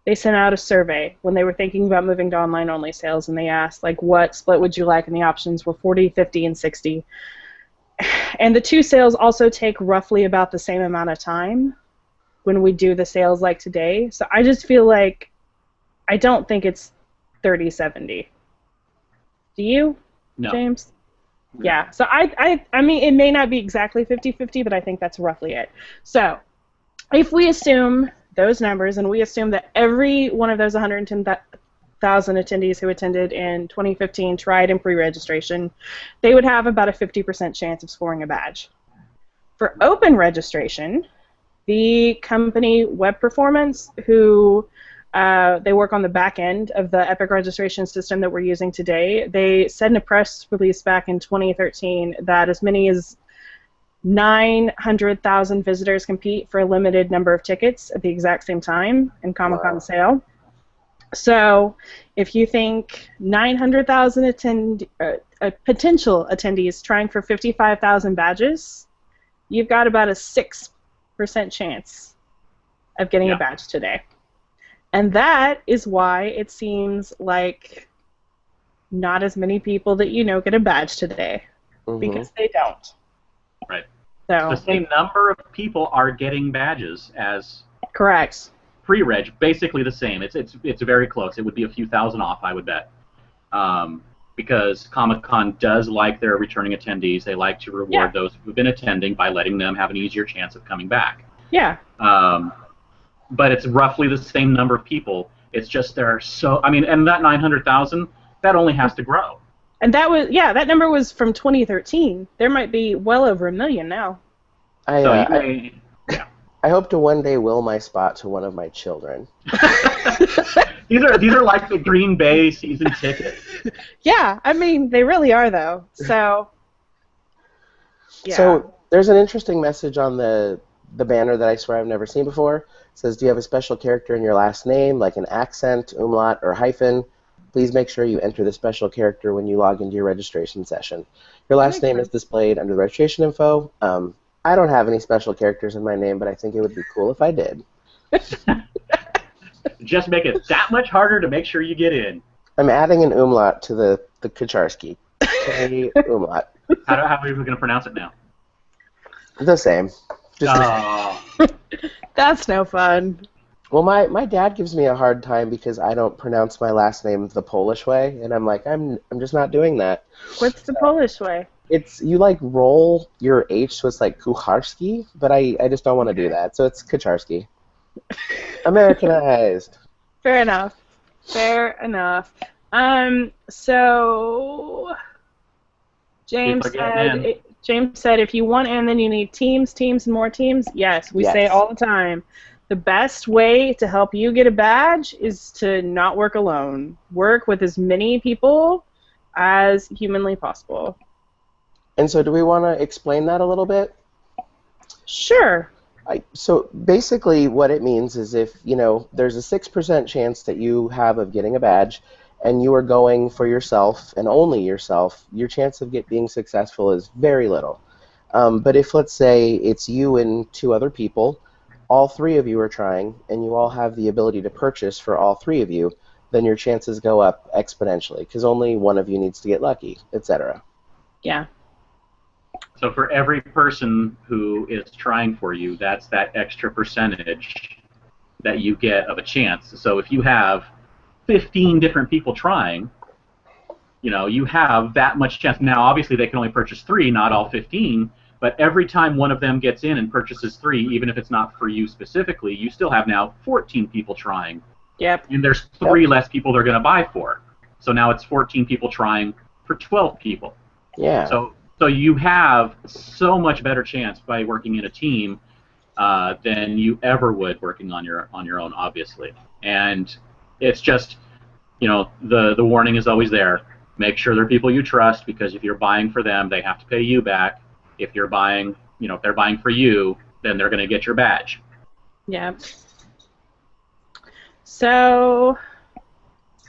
Speaker 3: they sent out a survey when they were thinking about moving to online-only sales, and they asked, like, what split would you like? And the options were 40, 50, and 60. And the 2 sales also take roughly about the same amount of time when we do the sales like today. So I just feel like I don't think it's 30-70. Do you,
Speaker 1: No.
Speaker 3: James? Yeah. So I mean, it may not be exactly 50-50, but I think that's roughly it. So if we assume those numbers, and we assume that every one of those 110,000 attendees who attended in 2015 tried in pre-registration, they would have about a 50% chance of scoring a badge. For open registration, the company Web Performance, who they work on the back end of the Epic registration system that we're using today, they said in a press release back in 2013 that as many as 900,000 visitors compete for a limited number of tickets at the exact same time in Comic-Con sale. So if you think 900,000 potential attendees trying for 55,000 badges, you've got about a 6% chance of getting a badge today. And that is why it seems like not as many people that you know get a badge today, because they don't.
Speaker 1: Right.
Speaker 3: So
Speaker 1: the same number of people are getting badges as
Speaker 3: correct.
Speaker 1: Pre-reg, basically the same. It's very close. It would be a few thousand off, I would bet, because Comic-Con does like their returning attendees. They like to reward those who've been attending by letting them have an easier chance of coming back.
Speaker 3: Yeah.
Speaker 1: But it's roughly the same number of people. It's just there are so. I mean, and that 900,000, that only has to grow.
Speaker 3: And that was that number was from 2013. There might be well over 1 million now.
Speaker 4: I hope to one day will my spot to one of my children.
Speaker 1: These are like the Green Bay season tickets.
Speaker 3: Yeah, I mean, they really are, though. So, yeah.
Speaker 4: So there's an interesting message on the banner that I swear I've never seen before. It says, do you have a special character in your last name, like an accent, umlaut, or hyphen? Please make sure you enter the special character when you log into your registration session. Your last name is displayed under the registration info. I don't have any special characters in my name, but I think it would be cool if I did.
Speaker 1: Just make it that much harder to make sure you get in.
Speaker 4: I'm adding an umlaut to the Kacharski. K umlaut.
Speaker 1: How are we going to pronounce it now?
Speaker 4: The same.
Speaker 3: That's no fun.
Speaker 4: Well, my dad gives me a hard time because I don't pronounce my last name the Polish way, and I'm like, I'm just not doing that.
Speaker 3: What's the Polish way?
Speaker 4: It's you like roll your H, so it's like Kucharski, but I just don't want to do that, so it's Kacharski. Americanized.
Speaker 3: Fair enough. Fair enough. So James said if you want in, then you need teams, and more teams. Yes, we say it all the time. The best way to help you get a badge is to not work alone. Work with as many people as humanly possible.
Speaker 4: And so do we want to explain that a little bit?
Speaker 3: Sure.
Speaker 4: So basically what it means is if, there's a 6% chance that you have of getting a badge and you are going for yourself and only yourself, your chance of being successful is very little. But if, let's say, it's you and 2 other people, all 3 of you are trying, and you all have the ability to purchase for all 3 of you, then your chances go up exponentially, because only one of you needs to get lucky, etc.
Speaker 3: Yeah.
Speaker 1: So for every person who is trying for you, that's that extra percentage that you get of a chance. So if you have 15 different people trying, you have that much chance. Now, obviously, they can only purchase 3, not all 15, but every time one of them gets in and purchases 3, even if it's not for you specifically, you still have now 14 people trying.
Speaker 3: Yep.
Speaker 1: And there's 3 less people they're going to buy for. So now it's 14 people trying for 12 people.
Speaker 4: Yeah.
Speaker 1: So you have so much better chance by working in a team than you ever would working on your own, obviously. And it's just, the warning is always there. Make sure they're people you trust, because if you're buying for them, they have to pay you back. If you're buying, if they're buying for you, then they're going to get your badge.
Speaker 3: Yeah. So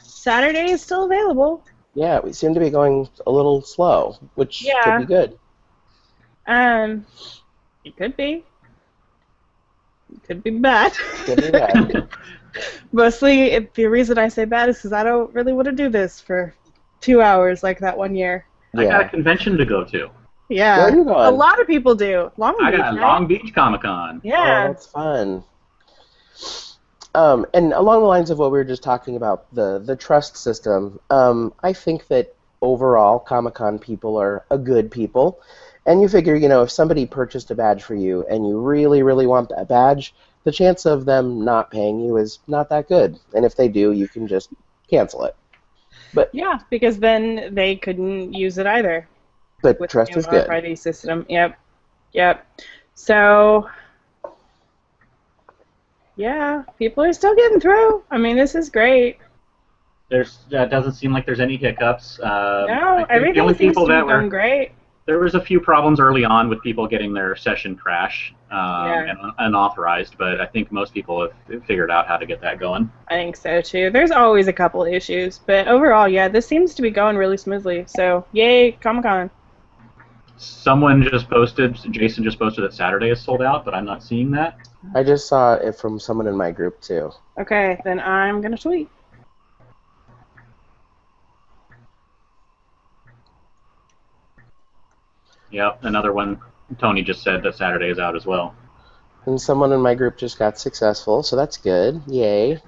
Speaker 3: Saturday is still available.
Speaker 4: Yeah, we seem to be going a little slow, which could be good.
Speaker 3: It could be. It could be bad.
Speaker 4: Could be bad.
Speaker 3: Mostly, the reason I say bad is because I don't really want to do this for 2 hours like that one year.
Speaker 1: I got a convention to go to.
Speaker 3: Yeah.
Speaker 4: Where are you going?
Speaker 3: A lot of people do. Long Beach.
Speaker 1: I got Long Beach Comic-Con.
Speaker 3: Yeah.
Speaker 4: Oh, that's fun. And along the lines of what we were just talking about, the trust system, I think that overall Comic-Con people are a good people. And you figure, if somebody purchased a badge for you and you really, really want that badge, the chance of them not paying you is not that good. And if they do, you can just cancel it. But
Speaker 3: yeah, because then they couldn't use it either.
Speaker 4: But trust is good.
Speaker 3: Friday system. Yep. So, yeah, people are still getting through. I mean, this is great.
Speaker 1: There's doesn't seem like there's any hiccups.
Speaker 3: No, everything seems to be going great.
Speaker 1: There was a few problems early on with people getting their session crash and unauthorized, but I think most people have figured out how to get that going.
Speaker 3: I think so, too. There's always a couple issues, but overall, yeah, this seems to be going really smoothly. So, yay, Comic-Con.
Speaker 1: Jason just posted that Saturday is sold out, but I'm not seeing that.
Speaker 4: I just saw it from someone in my group, too.
Speaker 3: Okay, then I'm going to tweet.
Speaker 1: Yep, another one. Tony just said that Saturday is out as well.
Speaker 4: And someone in my group just got successful, so that's good. Yay.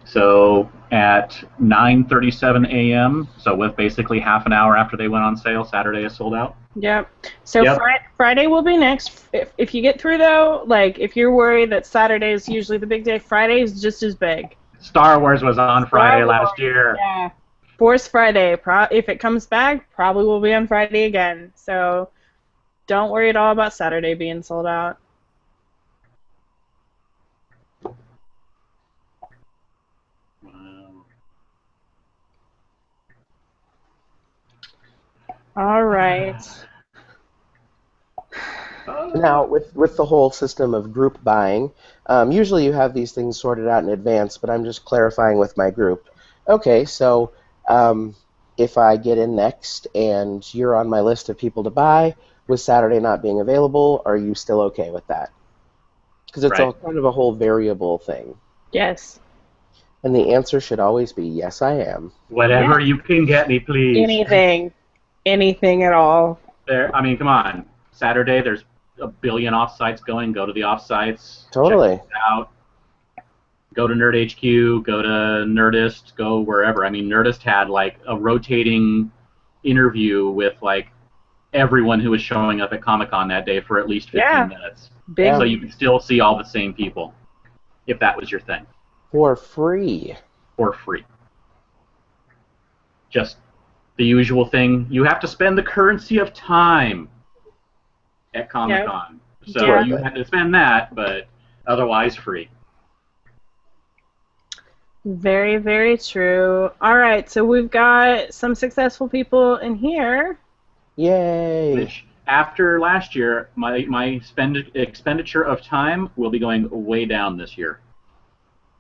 Speaker 1: So at 9:37 a.m., so with basically half an hour after they went on sale, Saturday is sold out?
Speaker 3: Yep. So Friday will be next. If you get through, though, like if you're worried that Saturday is usually the big day, Friday is just as big.
Speaker 1: Star Wars was on Friday last year.
Speaker 3: Yeah. Force Friday, if it comes back, probably will be on Friday again. So don't worry at all about Saturday being sold out. All right.
Speaker 4: Now, with the whole system of group buying, usually you have these things sorted out in advance, but I'm just clarifying with my group. Okay, so um, if I get in next and you're on my list of people to buy, with Saturday not being available, are you still okay with that? Because it's
Speaker 1: Right.
Speaker 4: all kind of a whole variable thing.
Speaker 3: Yes.
Speaker 4: And the answer should always be yes, I am.
Speaker 1: Whatever
Speaker 3: Yeah.
Speaker 1: you can get me, please.
Speaker 3: Anything. Anything at all.
Speaker 1: I mean, come on. Saturday, there's a billion offsites going. Go to the offsites.
Speaker 4: Totally.
Speaker 1: Check it out. Go to Nerd HQ. Go to Nerdist. Go wherever. I mean, Nerdist had like a rotating interview with like everyone who was showing up at Comic-Con that day for at least 15
Speaker 3: Yeah.
Speaker 1: minutes.
Speaker 3: Big.
Speaker 1: So you can still see all the same people if that was your thing.
Speaker 4: For free.
Speaker 1: For free. Just the usual thing. You have to spend the currency of time at Comic-Con. So
Speaker 3: Yeah.
Speaker 1: you have to spend that, but otherwise free.
Speaker 3: Very, very true. All right, so we've got some successful people in here.
Speaker 4: Yay.
Speaker 1: Which, after last year, my expenditure of time will be going way down this year.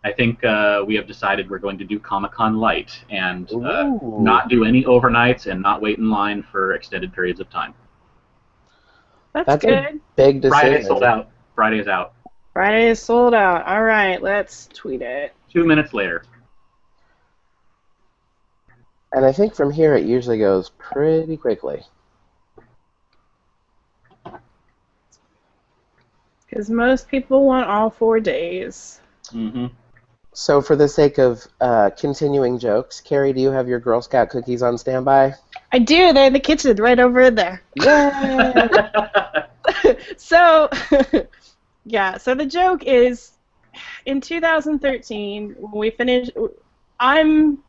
Speaker 1: I think we have decided we're going to do Comic-Con Light and
Speaker 4: Ooh.
Speaker 1: not do any overnights and not wait in line for extended periods of time.
Speaker 3: That's
Speaker 4: a
Speaker 3: good.
Speaker 4: big decision.
Speaker 1: Friday's sold out. Friday's out.
Speaker 3: Friday is sold out. All right, let's tweet it.
Speaker 1: 2 minutes later.
Speaker 4: And I think from here it usually goes pretty quickly.
Speaker 3: Because most people want all 4 days.
Speaker 1: Mm-hmm.
Speaker 4: So for the sake of continuing jokes, Carrie, do you have your Girl Scout cookies on standby?
Speaker 3: I do. They're in the kitchen, right over there.
Speaker 4: Yay!
Speaker 3: So, yeah. So the joke is, in 2013, when we finished, I'm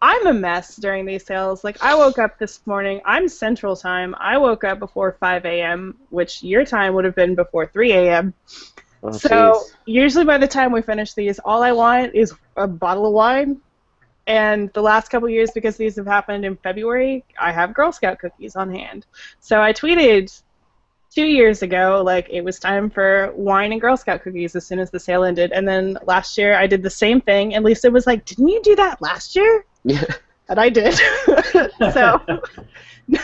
Speaker 3: a mess during these sales. Like, I woke up this morning. I'm Central Time. I woke up before 5 a.m., which your time would have been before 3 a.m.
Speaker 4: Oh,
Speaker 3: So
Speaker 4: jeez.
Speaker 3: usually by the time we finish these, all I want is a bottle of wine. And the last couple years, because these have happened in February, I have Girl Scout cookies on hand. So I tweeted 2 years ago, like, it was time for wine and Girl Scout cookies as soon as the sale ended. And then last year I did the same thing, and Lisa was like, "Didn't you do that last year?"
Speaker 4: Yeah.
Speaker 3: And I did. So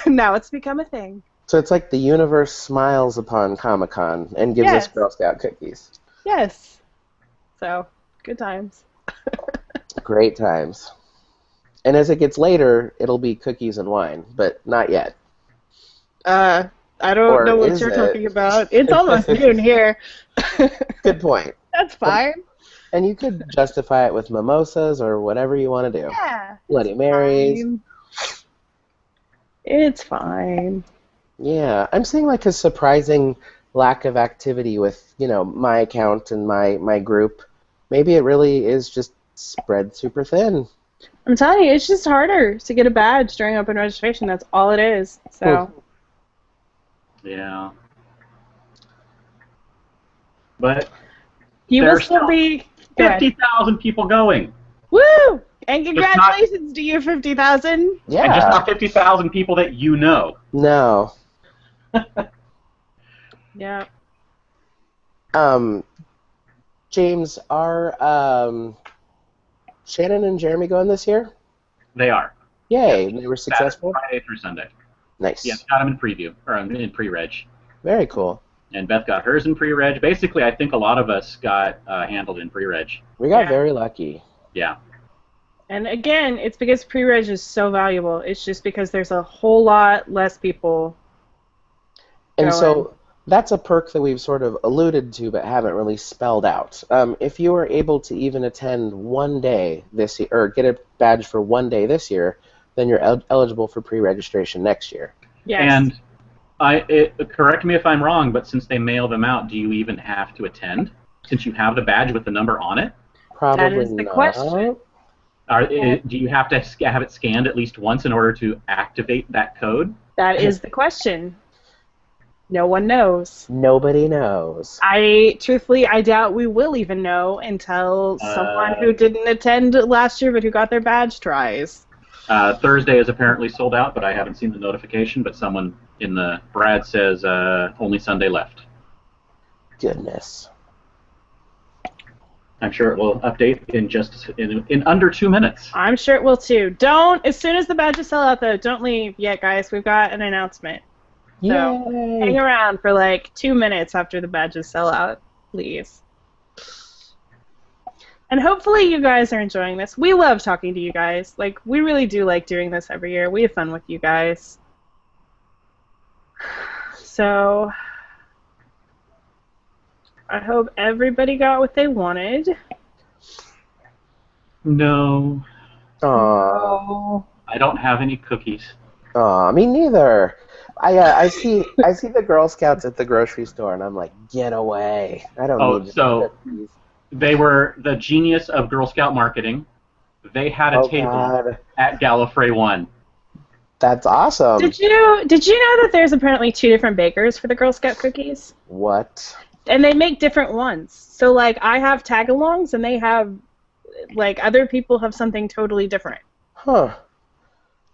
Speaker 3: now it's become a thing.
Speaker 4: So it's like the universe smiles upon Comic-Con and gives us
Speaker 3: Yes.
Speaker 4: Girl Scout cookies.
Speaker 3: Yes. So, good times.
Speaker 4: Great times. And as it gets later, it'll be cookies and wine, but not yet.
Speaker 3: I don't
Speaker 4: Or
Speaker 3: know what
Speaker 4: is
Speaker 3: you're
Speaker 4: it?
Speaker 3: talking about. It's almost noon here.
Speaker 4: Good point.
Speaker 3: That's fine.
Speaker 4: And you could justify it with mimosas or whatever you want to do.
Speaker 3: Yeah.
Speaker 4: Bloody Marys.
Speaker 3: Fine. It's fine.
Speaker 4: Yeah, I'm seeing like a surprising lack of activity with, my account and my group. Maybe it really is just spread super thin.
Speaker 3: I'm telling you, it's just harder to get a badge during open registration. That's all it is. So,
Speaker 1: Yeah. But
Speaker 3: you will
Speaker 1: there's
Speaker 3: still be good.
Speaker 1: 50,000 people going.
Speaker 3: Woo! And
Speaker 1: not-
Speaker 3: congratulations to you, 50,000.
Speaker 1: And just
Speaker 4: Yeah.
Speaker 1: not 50,000 people that you know.
Speaker 4: No.
Speaker 3: Yeah.
Speaker 4: James, are Shannon and Jeremy going this year?
Speaker 1: They are.
Speaker 4: Yay, they were successful?
Speaker 1: Friday through Sunday.
Speaker 4: Nice.
Speaker 1: Yeah, got them in preview, or in pre-reg.
Speaker 4: Very cool.
Speaker 1: And Beth got hers in pre-reg. Basically, I think a lot of us got handled in pre-reg.
Speaker 4: We got
Speaker 3: Yeah.
Speaker 4: very lucky.
Speaker 1: Yeah.
Speaker 3: And again, it's because pre-reg is so valuable. It's just because there's a whole lot less people.
Speaker 4: And
Speaker 3: Go
Speaker 4: so that's a perk that we've sort of alluded to but haven't really spelled out. If you are able to even attend one day this year, or get a badge for one day this year, then you're eligible for pre-registration next year.
Speaker 3: Yes.
Speaker 1: And correct me if I'm wrong, but since they mail them out, do you even have to attend? Since you have the badge with the number on it?
Speaker 4: Probably
Speaker 3: is the
Speaker 4: not.
Speaker 3: question.
Speaker 1: Do you have to have it scanned at least once in order to activate that code?
Speaker 3: That is the question. No one knows.
Speaker 4: Nobody knows.
Speaker 3: Truthfully, I doubt we will even know until someone who didn't attend last year but who got their badge tries.
Speaker 1: Thursday is apparently sold out, but I haven't seen the notification. But someone in the Brad says only Sunday left.
Speaker 4: Goodness.
Speaker 1: I'm sure it will update in just in under 2 minutes.
Speaker 3: I'm sure it will too. As soon as the badges sell out though, don't leave yet, guys. We've got an announcement. So
Speaker 4: Yay.
Speaker 3: hang around for like 2 minutes after the badges sell out, please. And hopefully you guys are enjoying this. We love talking to you guys. Like, we really do like doing this every year. We have fun with you guys. So, I hope everybody got what they wanted.
Speaker 1: No.
Speaker 4: Aw.
Speaker 3: Oh.
Speaker 1: I don't have any cookies.
Speaker 4: Aw, me neither. I see the Girl Scouts at the grocery store, and I'm like, get away. I don't need cookies.
Speaker 1: They were the genius of Girl Scout marketing. They had a table at Gallifrey 1.
Speaker 4: That's awesome.
Speaker 3: Did you know that there's apparently 2 different bakers for the Girl Scout cookies?
Speaker 4: What?
Speaker 3: And they make different ones. So, like, I have tag-alongs, and they have, like, other people have something totally different.
Speaker 4: Huh.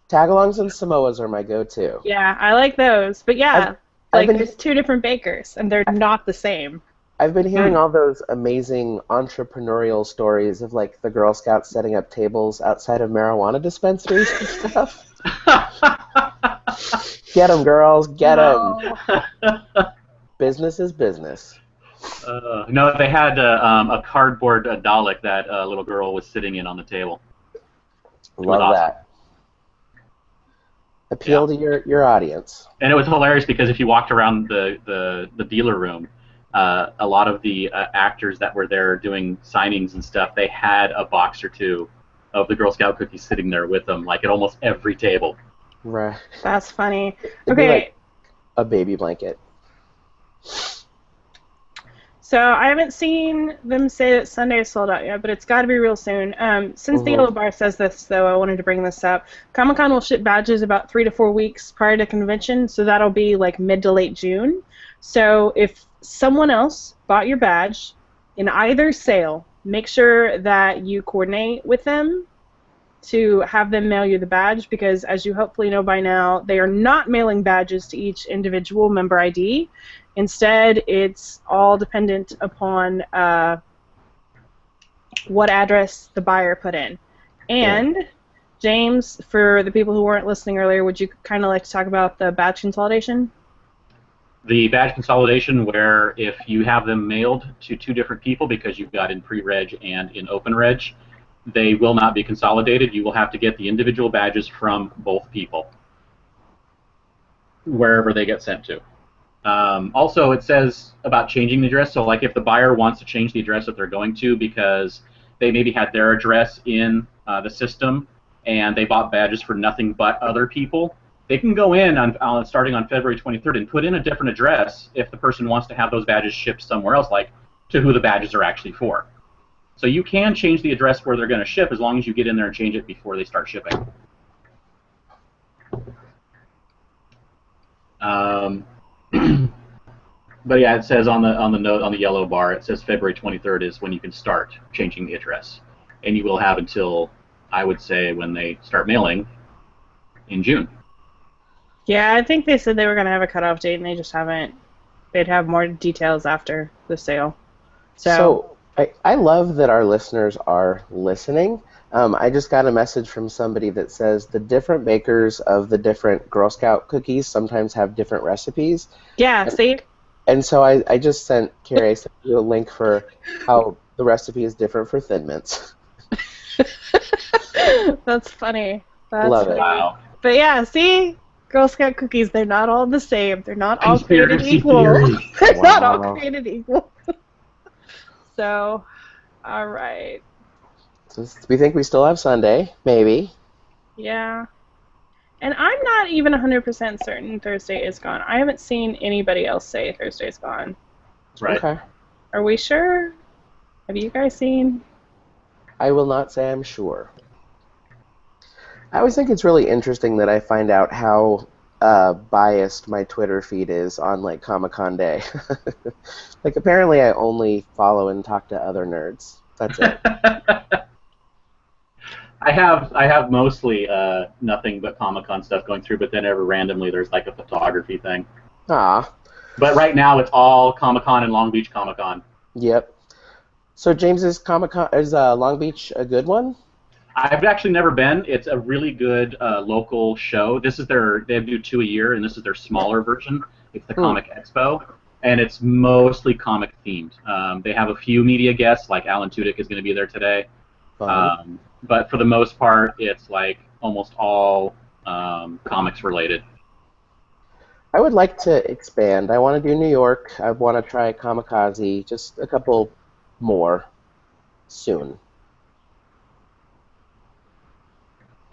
Speaker 4: Tagalongs and Samoas are my go-to.
Speaker 3: Yeah, I like those. But yeah,
Speaker 4: I've been-
Speaker 3: there's 2 different bakers, and they're not the same.
Speaker 4: I've been hearing all those amazing entrepreneurial stories of, like, the Girl Scouts setting up tables outside of marijuana dispensaries and stuff. Get them, girls. Get them. Business is business.
Speaker 1: No, they had a cardboard Dalek that a little girl was sitting in on the table.
Speaker 4: Love
Speaker 1: awesome.
Speaker 4: that. Appeal to your audience.
Speaker 1: And it was hilarious because if you walked around the dealer room, a lot of the actors that were there doing signings and stuff, they had a box or 2 of the Girl Scout cookies sitting there with them, like at almost every table.
Speaker 4: Right.
Speaker 3: That's funny.
Speaker 4: It'd be
Speaker 3: Okay.
Speaker 4: like a baby blanket.
Speaker 3: So I haven't seen them say that Sunday is sold out yet, but it's got to be real soon. Since the Yellow Bar says this, though, I wanted to bring this up. Comic-Con will ship badges about 3 to 4 weeks prior to convention, so that'll be like mid to late June. So if someone else bought your badge in either sale, make sure that you coordinate with them to have them mail you the badge, because as you hopefully know by now, they are not mailing badges to each individual member ID. Instead, it's all dependent upon what address the buyer put in. And, James, for the people who weren't listening earlier, would you kind of like to talk about the badge consolidation?
Speaker 1: The badge consolidation, where if you have them mailed to 2 different people because you've got in pre-reg and in open reg, they will not be consolidated. You will have to get the individual badges from both people, wherever they get sent to. Also, it says about changing the address. So, like, if the buyer wants to change the address that they're going to because they maybe had their address in the system and they bought badges for nothing but other people, they can go in starting on February 23rd and put in a different address if the person wants to have those badges shipped somewhere else, like to who the badges are actually for. So you can change the address where they're going to ship as long as you get in there and change it before they start shipping. But yeah, it says on the note on the yellow bar, it says February 23rd is when you can start changing the address, and you will have until, I would say, when they start mailing in June.
Speaker 3: Yeah, I think they said they were going to have a cutoff date, and they just haven't. They'd have more details after the sale. So
Speaker 4: I love that our listeners are listening. I just got a message from somebody that says the different bakers of the different Girl Scout cookies sometimes have different recipes.
Speaker 3: Yeah, see?
Speaker 4: And so I just sent Carrie you a link for how the recipe is different for Thin Mints.
Speaker 3: That's funny. That's
Speaker 4: Love it.
Speaker 3: funny.
Speaker 1: Wow.
Speaker 3: But yeah, see? Girl Scout cookies, they're not all the same. They're not all created
Speaker 1: Conspiracy
Speaker 3: equal.
Speaker 1: theory.
Speaker 3: They're not all
Speaker 4: Wow.
Speaker 3: created equal. So, all right.
Speaker 4: So we think we still have Sunday, maybe.
Speaker 3: Yeah. And I'm not even 100% certain Thursday is gone. I haven't seen anybody else say Thursday's gone.
Speaker 1: Right.
Speaker 4: Okay.
Speaker 3: Are we sure? Have you guys seen?
Speaker 4: I will not say I'm sure. I always think it's really interesting that I find out how biased my Twitter feed is on, like, Comic-Con Day. Like, apparently I only follow and talk to other nerds. That's it.
Speaker 1: I have mostly nothing but Comic-Con stuff going through, but then every randomly there's like a photography thing.
Speaker 4: Ah,
Speaker 1: But right now it's all Comic-Con and Long Beach Comic-Con.
Speaker 4: yep. So James's Comic-Con is Long Beach a good one?
Speaker 1: I've actually never been. It's a really good local show. They do 2 a year, and this is their smaller version. It's the Comic Expo, and it's mostly comic themed. They have a few media guests, like Alan Tudyk is going to be there today.
Speaker 4: Fun.
Speaker 1: But for the most part, it's like almost all comics related.
Speaker 4: I would like to expand. I want to do New York. I want to try Kamikaze. Just a couple more soon.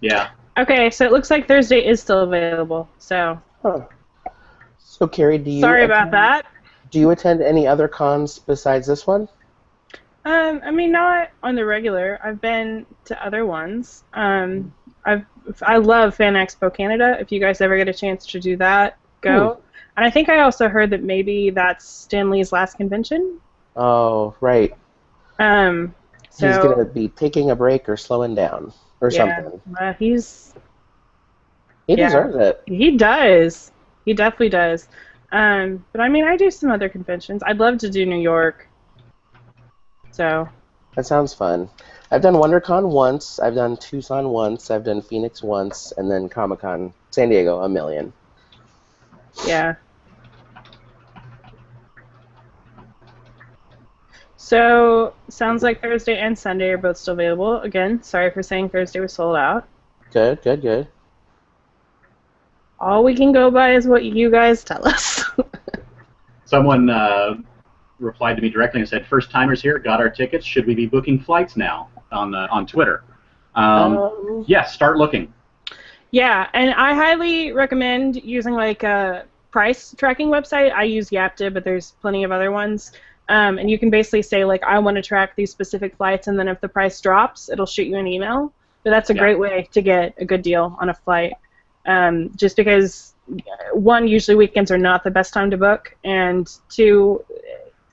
Speaker 1: Yeah.
Speaker 3: Okay, so it looks like Thursday is still available. So
Speaker 4: Huh. So Carrie, do you
Speaker 3: sorry about that.
Speaker 4: Do you attend any other cons besides this one?
Speaker 3: I mean, not on the regular. I've been to other ones. I love Fan Expo Canada. If you guys ever get a chance to do that, go. And I think I also heard that maybe that's Stan Lee's last convention.
Speaker 4: Oh, right.
Speaker 3: So
Speaker 4: He's going to be taking a break or slowing down or something.
Speaker 3: He
Speaker 4: deserves it.
Speaker 3: He does. He definitely does. But I mean, I do some other conventions. I'd love to do New York. So.
Speaker 4: That sounds fun. I've done WonderCon once. I've done Tucson once. I've done Phoenix once, and then Comic-Con San Diego a million.
Speaker 3: Yeah. So, sounds like Thursday and Sunday are both still available. Again, sorry for saying Thursday was sold out.
Speaker 4: Good, good, good.
Speaker 3: All we can go by is what you guys tell us.
Speaker 1: Someone replied to me directly and said, "First timers here, got our tickets. Should we be booking flights now?" On Twitter. Yes, start looking.
Speaker 3: Yeah, and I highly recommend using like a price tracking website. I use Yapta, but there's plenty of other ones. And you can basically say, like, I want to track these specific flights, and then if the price drops, it'll shoot you an email. But that's a great way to get a good deal on a flight. Just because, one, usually weekends are not the best time to book, and two,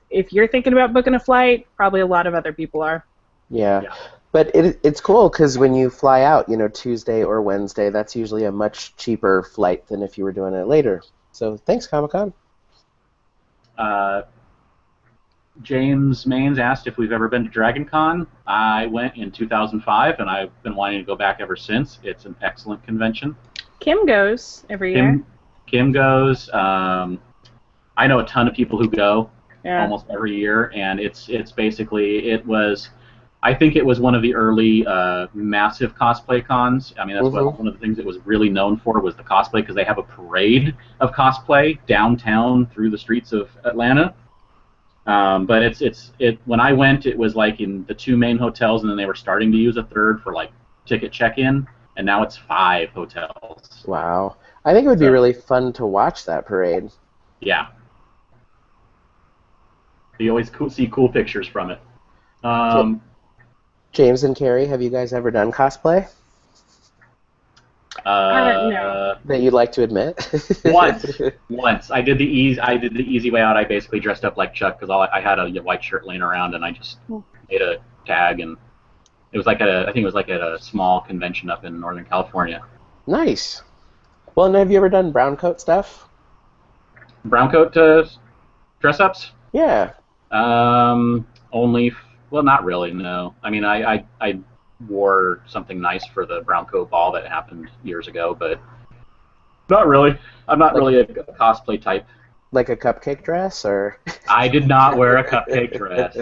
Speaker 3: if you're thinking about booking a flight, probably a lot of other people are.
Speaker 4: Yeah. But it's cool because when you fly out, Tuesday or Wednesday, that's usually a much cheaper flight than if you were doing it later. So thanks, Comic-Con.
Speaker 1: James Maines asked if we've ever been to Dragon Con. I went in 2005, and I've been wanting to go back ever since. It's an excellent convention.
Speaker 3: Kim goes every year.
Speaker 1: Kim goes. I know a ton of people who go almost every year, and it's basically, I think it was one of the early massive cosplay cons. I mean, that's one of the things it was really known for was the cosplay, because they have a parade of cosplay downtown through the streets of Atlanta. But when I went, it was like in the 2 main hotels, and then they were starting to use a third for like ticket check-in, and now it's 5 hotels.
Speaker 4: Wow. I think it would be really fun to watch that parade.
Speaker 1: Yeah. You always see cool pictures from it.
Speaker 4: James and Carrie, have you guys ever done cosplay?
Speaker 3: No.
Speaker 4: That you'd like to admit?
Speaker 1: Once. I did the easy way out. I basically dressed up like Chuck because I had a white shirt laying around, and I just made a tag, and it was like I think it was like at a small convention up in Northern California.
Speaker 4: Nice. Well, and have you ever done brown coat stuff?
Speaker 1: Brown coat dress ups?
Speaker 4: Yeah.
Speaker 1: Well, not really. No. I mean, I wore something nice for the brown coat ball that happened years ago, but not really. I'm not really a cosplay type.
Speaker 4: Like a cupcake dress, or?
Speaker 1: I did not wear a cupcake dress.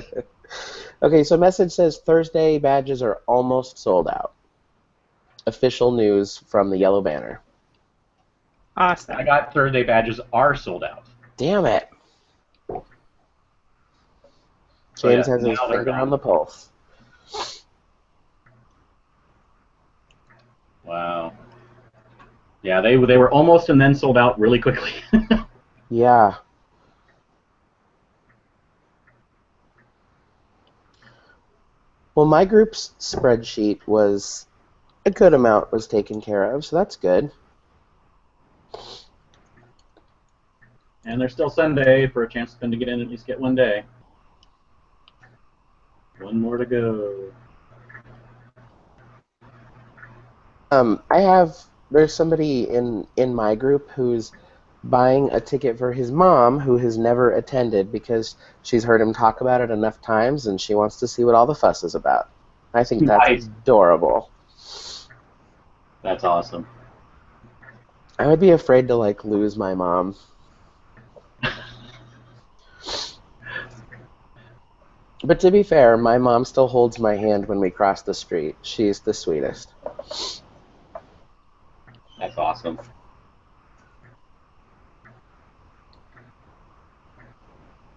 Speaker 4: Okay, so message says Thursday badges are almost sold out. Official news from the Yellow Banner.
Speaker 3: Awesome.
Speaker 1: I got Thursday badges are sold out.
Speaker 4: Damn it. James has his finger on the pulse.
Speaker 1: Wow. Yeah, they were almost and then sold out really quickly.
Speaker 4: Yeah. Well, my group's spreadsheet was a good amount was taken care of, so that's good.
Speaker 1: And there's still Sunday for a chance to get in and at least get one day. One more to go.
Speaker 4: There's somebody in my group who's buying a ticket for his mom who has never attended because she's heard him talk about it enough times and she wants to see what all the fuss is about. I think that's
Speaker 1: Nice.
Speaker 4: adorable.
Speaker 1: That's awesome.
Speaker 4: I would be afraid to lose my mom. But to be fair, my mom still holds my hand when we cross the street. She's the sweetest.
Speaker 1: That's awesome.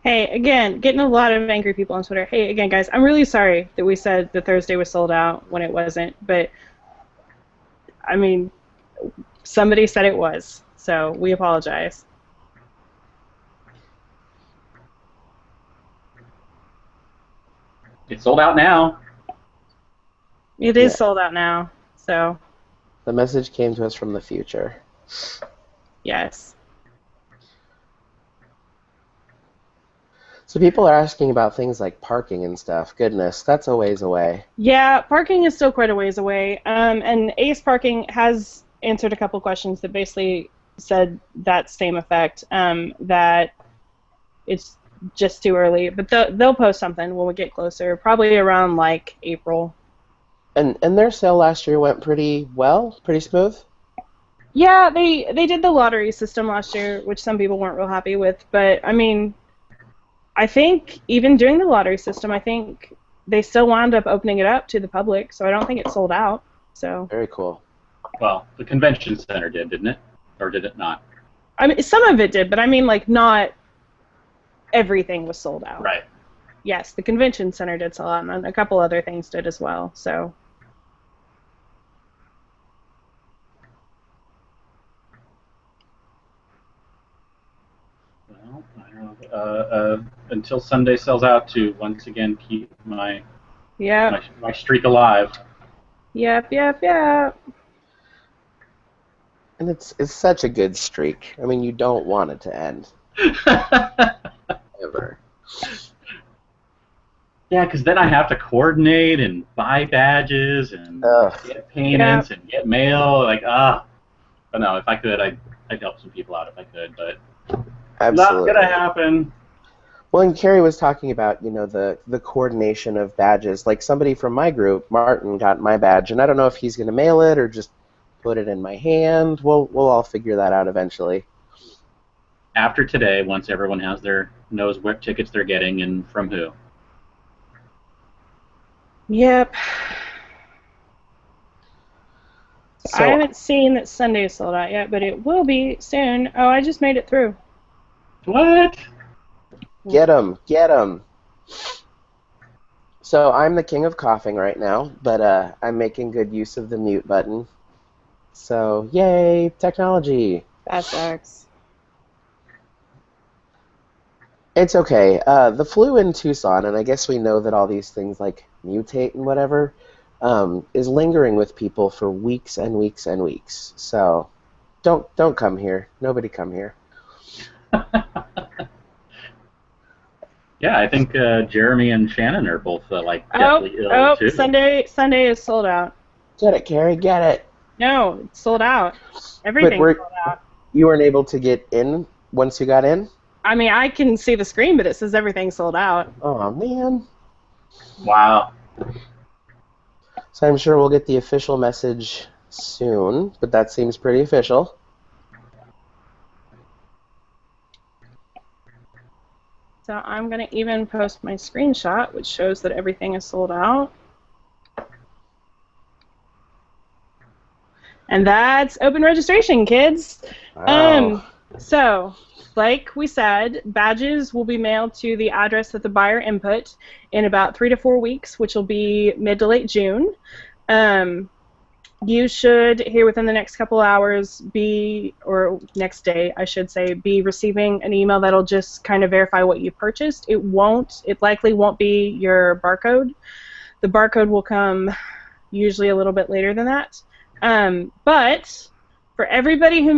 Speaker 3: Hey, again, getting a lot of angry people on Twitter. Hey, again, guys, I'm really sorry that we said the Thursday was sold out when it wasn't, but, I mean, somebody said it was, so we apologize.
Speaker 1: It's sold out now.
Speaker 3: It is
Speaker 4: Yeah.
Speaker 3: sold out now, so,
Speaker 4: The message came to us from the future.
Speaker 3: yes.
Speaker 4: So people are asking about things like parking and stuff. Goodness, that's a ways away.
Speaker 3: Yeah, parking is still quite a ways away, and Ace Parking has answered a couple questions that basically said that same effect, that it's just too early, but they'll post something when we get closer, probably around April.
Speaker 4: And their sale last year went pretty well, pretty smooth.
Speaker 3: Yeah, they did the lottery system last year, which some people weren't real happy with, but I mean, I think even during the lottery system, I think they still wound up opening it up to the public, so I don't think it sold out. So
Speaker 4: Very cool.
Speaker 1: Well, the convention center did, didn't it? Or did it not?
Speaker 3: I mean, some of it did, but I mean, not everything was sold out.
Speaker 1: Right.
Speaker 3: Yes, the convention center did sell out, and a couple other things did as well. So.
Speaker 1: Well, until Sunday sells out, to once again keep my streak alive.
Speaker 3: Yep.
Speaker 4: And it's such a good streak. I mean, you don't want it to end. Ever.
Speaker 1: Yeah, because then I have to coordinate and buy badges and get payments and get mail. But no, if I could, I'd help some people out if I could, but
Speaker 4: Absolutely.
Speaker 1: not gonna happen.
Speaker 4: Well, and Carrie was talking about, the coordination of badges. Like somebody from my group, Martin, got my badge, and I don't know if he's going to mail it or just put it in my hand. We'll all figure that out eventually.
Speaker 1: After today, once everyone knows what tickets they're getting and from who.
Speaker 3: Yep.
Speaker 4: So,
Speaker 3: I haven't seen that Sunday is sold out yet, but it will be soon. Oh, I just made it through.
Speaker 1: What?
Speaker 4: Get 'em. So I'm the king of coughing right now, but I'm making good use of the mute button. So, yay, technology.
Speaker 3: That sucks.
Speaker 4: It's okay. The flu in Tucson, and I guess we know that all these things mutate and whatever, is lingering with people for weeks and weeks and weeks. So, don't come here. Nobody come here.
Speaker 1: Yeah, I think Jeremy and Shannon are both deathly ill too.
Speaker 3: Sunday is sold out.
Speaker 4: Get it, Carrie. Get it.
Speaker 3: No, it's sold out. Everything's sold out.
Speaker 4: You weren't able to get in once you got in?
Speaker 3: I mean, I can see the screen, but it says everything's sold out.
Speaker 4: Oh, man.
Speaker 1: Wow.
Speaker 4: So I'm sure we'll get the official message soon, but that seems pretty official.
Speaker 3: So I'm going to even post my screenshot, which shows that everything is sold out. And that's open registration, kids.
Speaker 4: Wow.
Speaker 3: So, like we said, badges will be mailed to the address that the buyer input in about 3 to 4 weeks, which will be mid to late June. You should, here within the next couple hours, or next day, I should say, be receiving an email that'll just kind of verify what you purchased. It likely won't be your barcode. The barcode will come usually a little bit later than that. But for everybody who is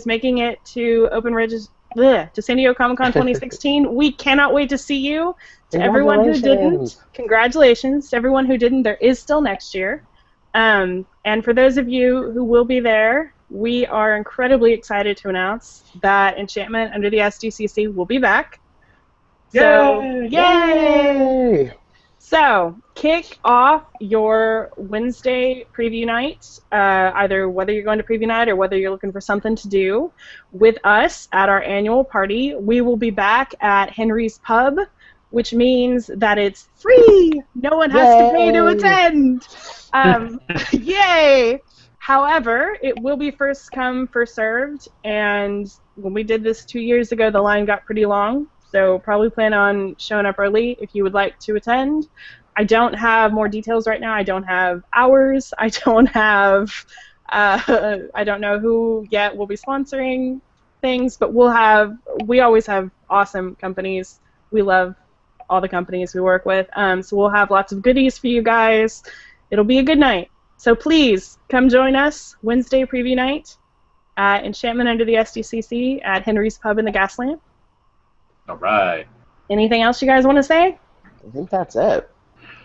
Speaker 3: making it to to San Diego Comic-Con 2016, we cannot wait to see you. To everyone who didn't, congratulations. To everyone who didn't, there is still next year. And for those of you who will be there, we are incredibly excited to announce that Enchantment under the SDCC will be back. So, yay! So, kick off your Wednesday preview night, either whether you're going to preview night or whether you're looking for something to do, with us at our annual party. We will be back at Henry's Pub, which means that it's free. No one has to pay to attend. Yay! However, it will be first come, first served, and when we did this 2 years ago, the line got pretty long. So probably plan on showing up early if you would like to attend. I don't have more details right now. I don't have hours. I don't have. I don't know who yet will be sponsoring things, but we always have awesome companies. We love all the companies we work with. So we'll have lots of goodies for you guys. It'll be a good night. So please come join us Wednesday preview night at Enchantment under the SDCC at Henry's Pub in the Gaslamp.
Speaker 1: All right.
Speaker 3: Anything else you guys want to say?
Speaker 4: I think that's it.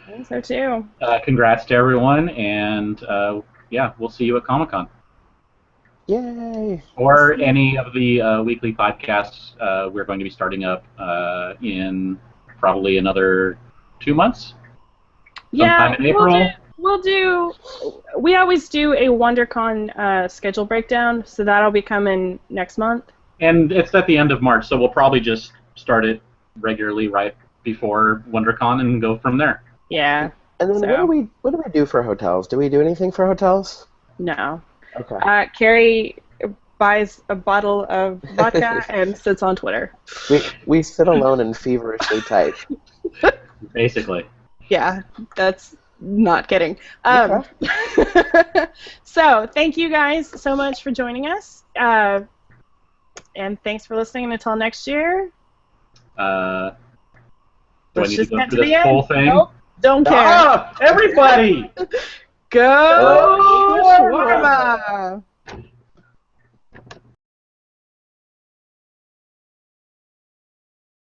Speaker 3: I think so too.
Speaker 1: Congrats to everyone, and yeah, we'll see you at Comic-Con.
Speaker 4: Yay!
Speaker 1: Or any of the weekly podcasts we're going to be starting up in probably another 2 months. Sometime in April.
Speaker 3: We always do a WonderCon schedule breakdown, so that'll be coming next month.
Speaker 1: And it's at the end of March, so we'll probably just start it regularly right before WonderCon and go from there.
Speaker 3: Yeah.
Speaker 4: And then what do we do for hotels? Do we do anything for hotels?
Speaker 3: No.
Speaker 4: Okay.
Speaker 3: Carrie buys a bottle of vodka and sits on Twitter.
Speaker 4: We sit alone and feverishly type.
Speaker 1: Basically.
Speaker 3: Yeah, that's not kidding. So thank you guys so much for joining us. And thanks for listening. Until next year.
Speaker 1: Do I
Speaker 3: Let's
Speaker 1: need to
Speaker 3: just
Speaker 1: go
Speaker 3: get
Speaker 1: through
Speaker 3: to the
Speaker 1: this whole
Speaker 3: end.
Speaker 1: thing?
Speaker 3: Nope, don't care.
Speaker 1: Ah, everybody!
Speaker 3: Go
Speaker 4: Shawarma!
Speaker 3: Shawarma!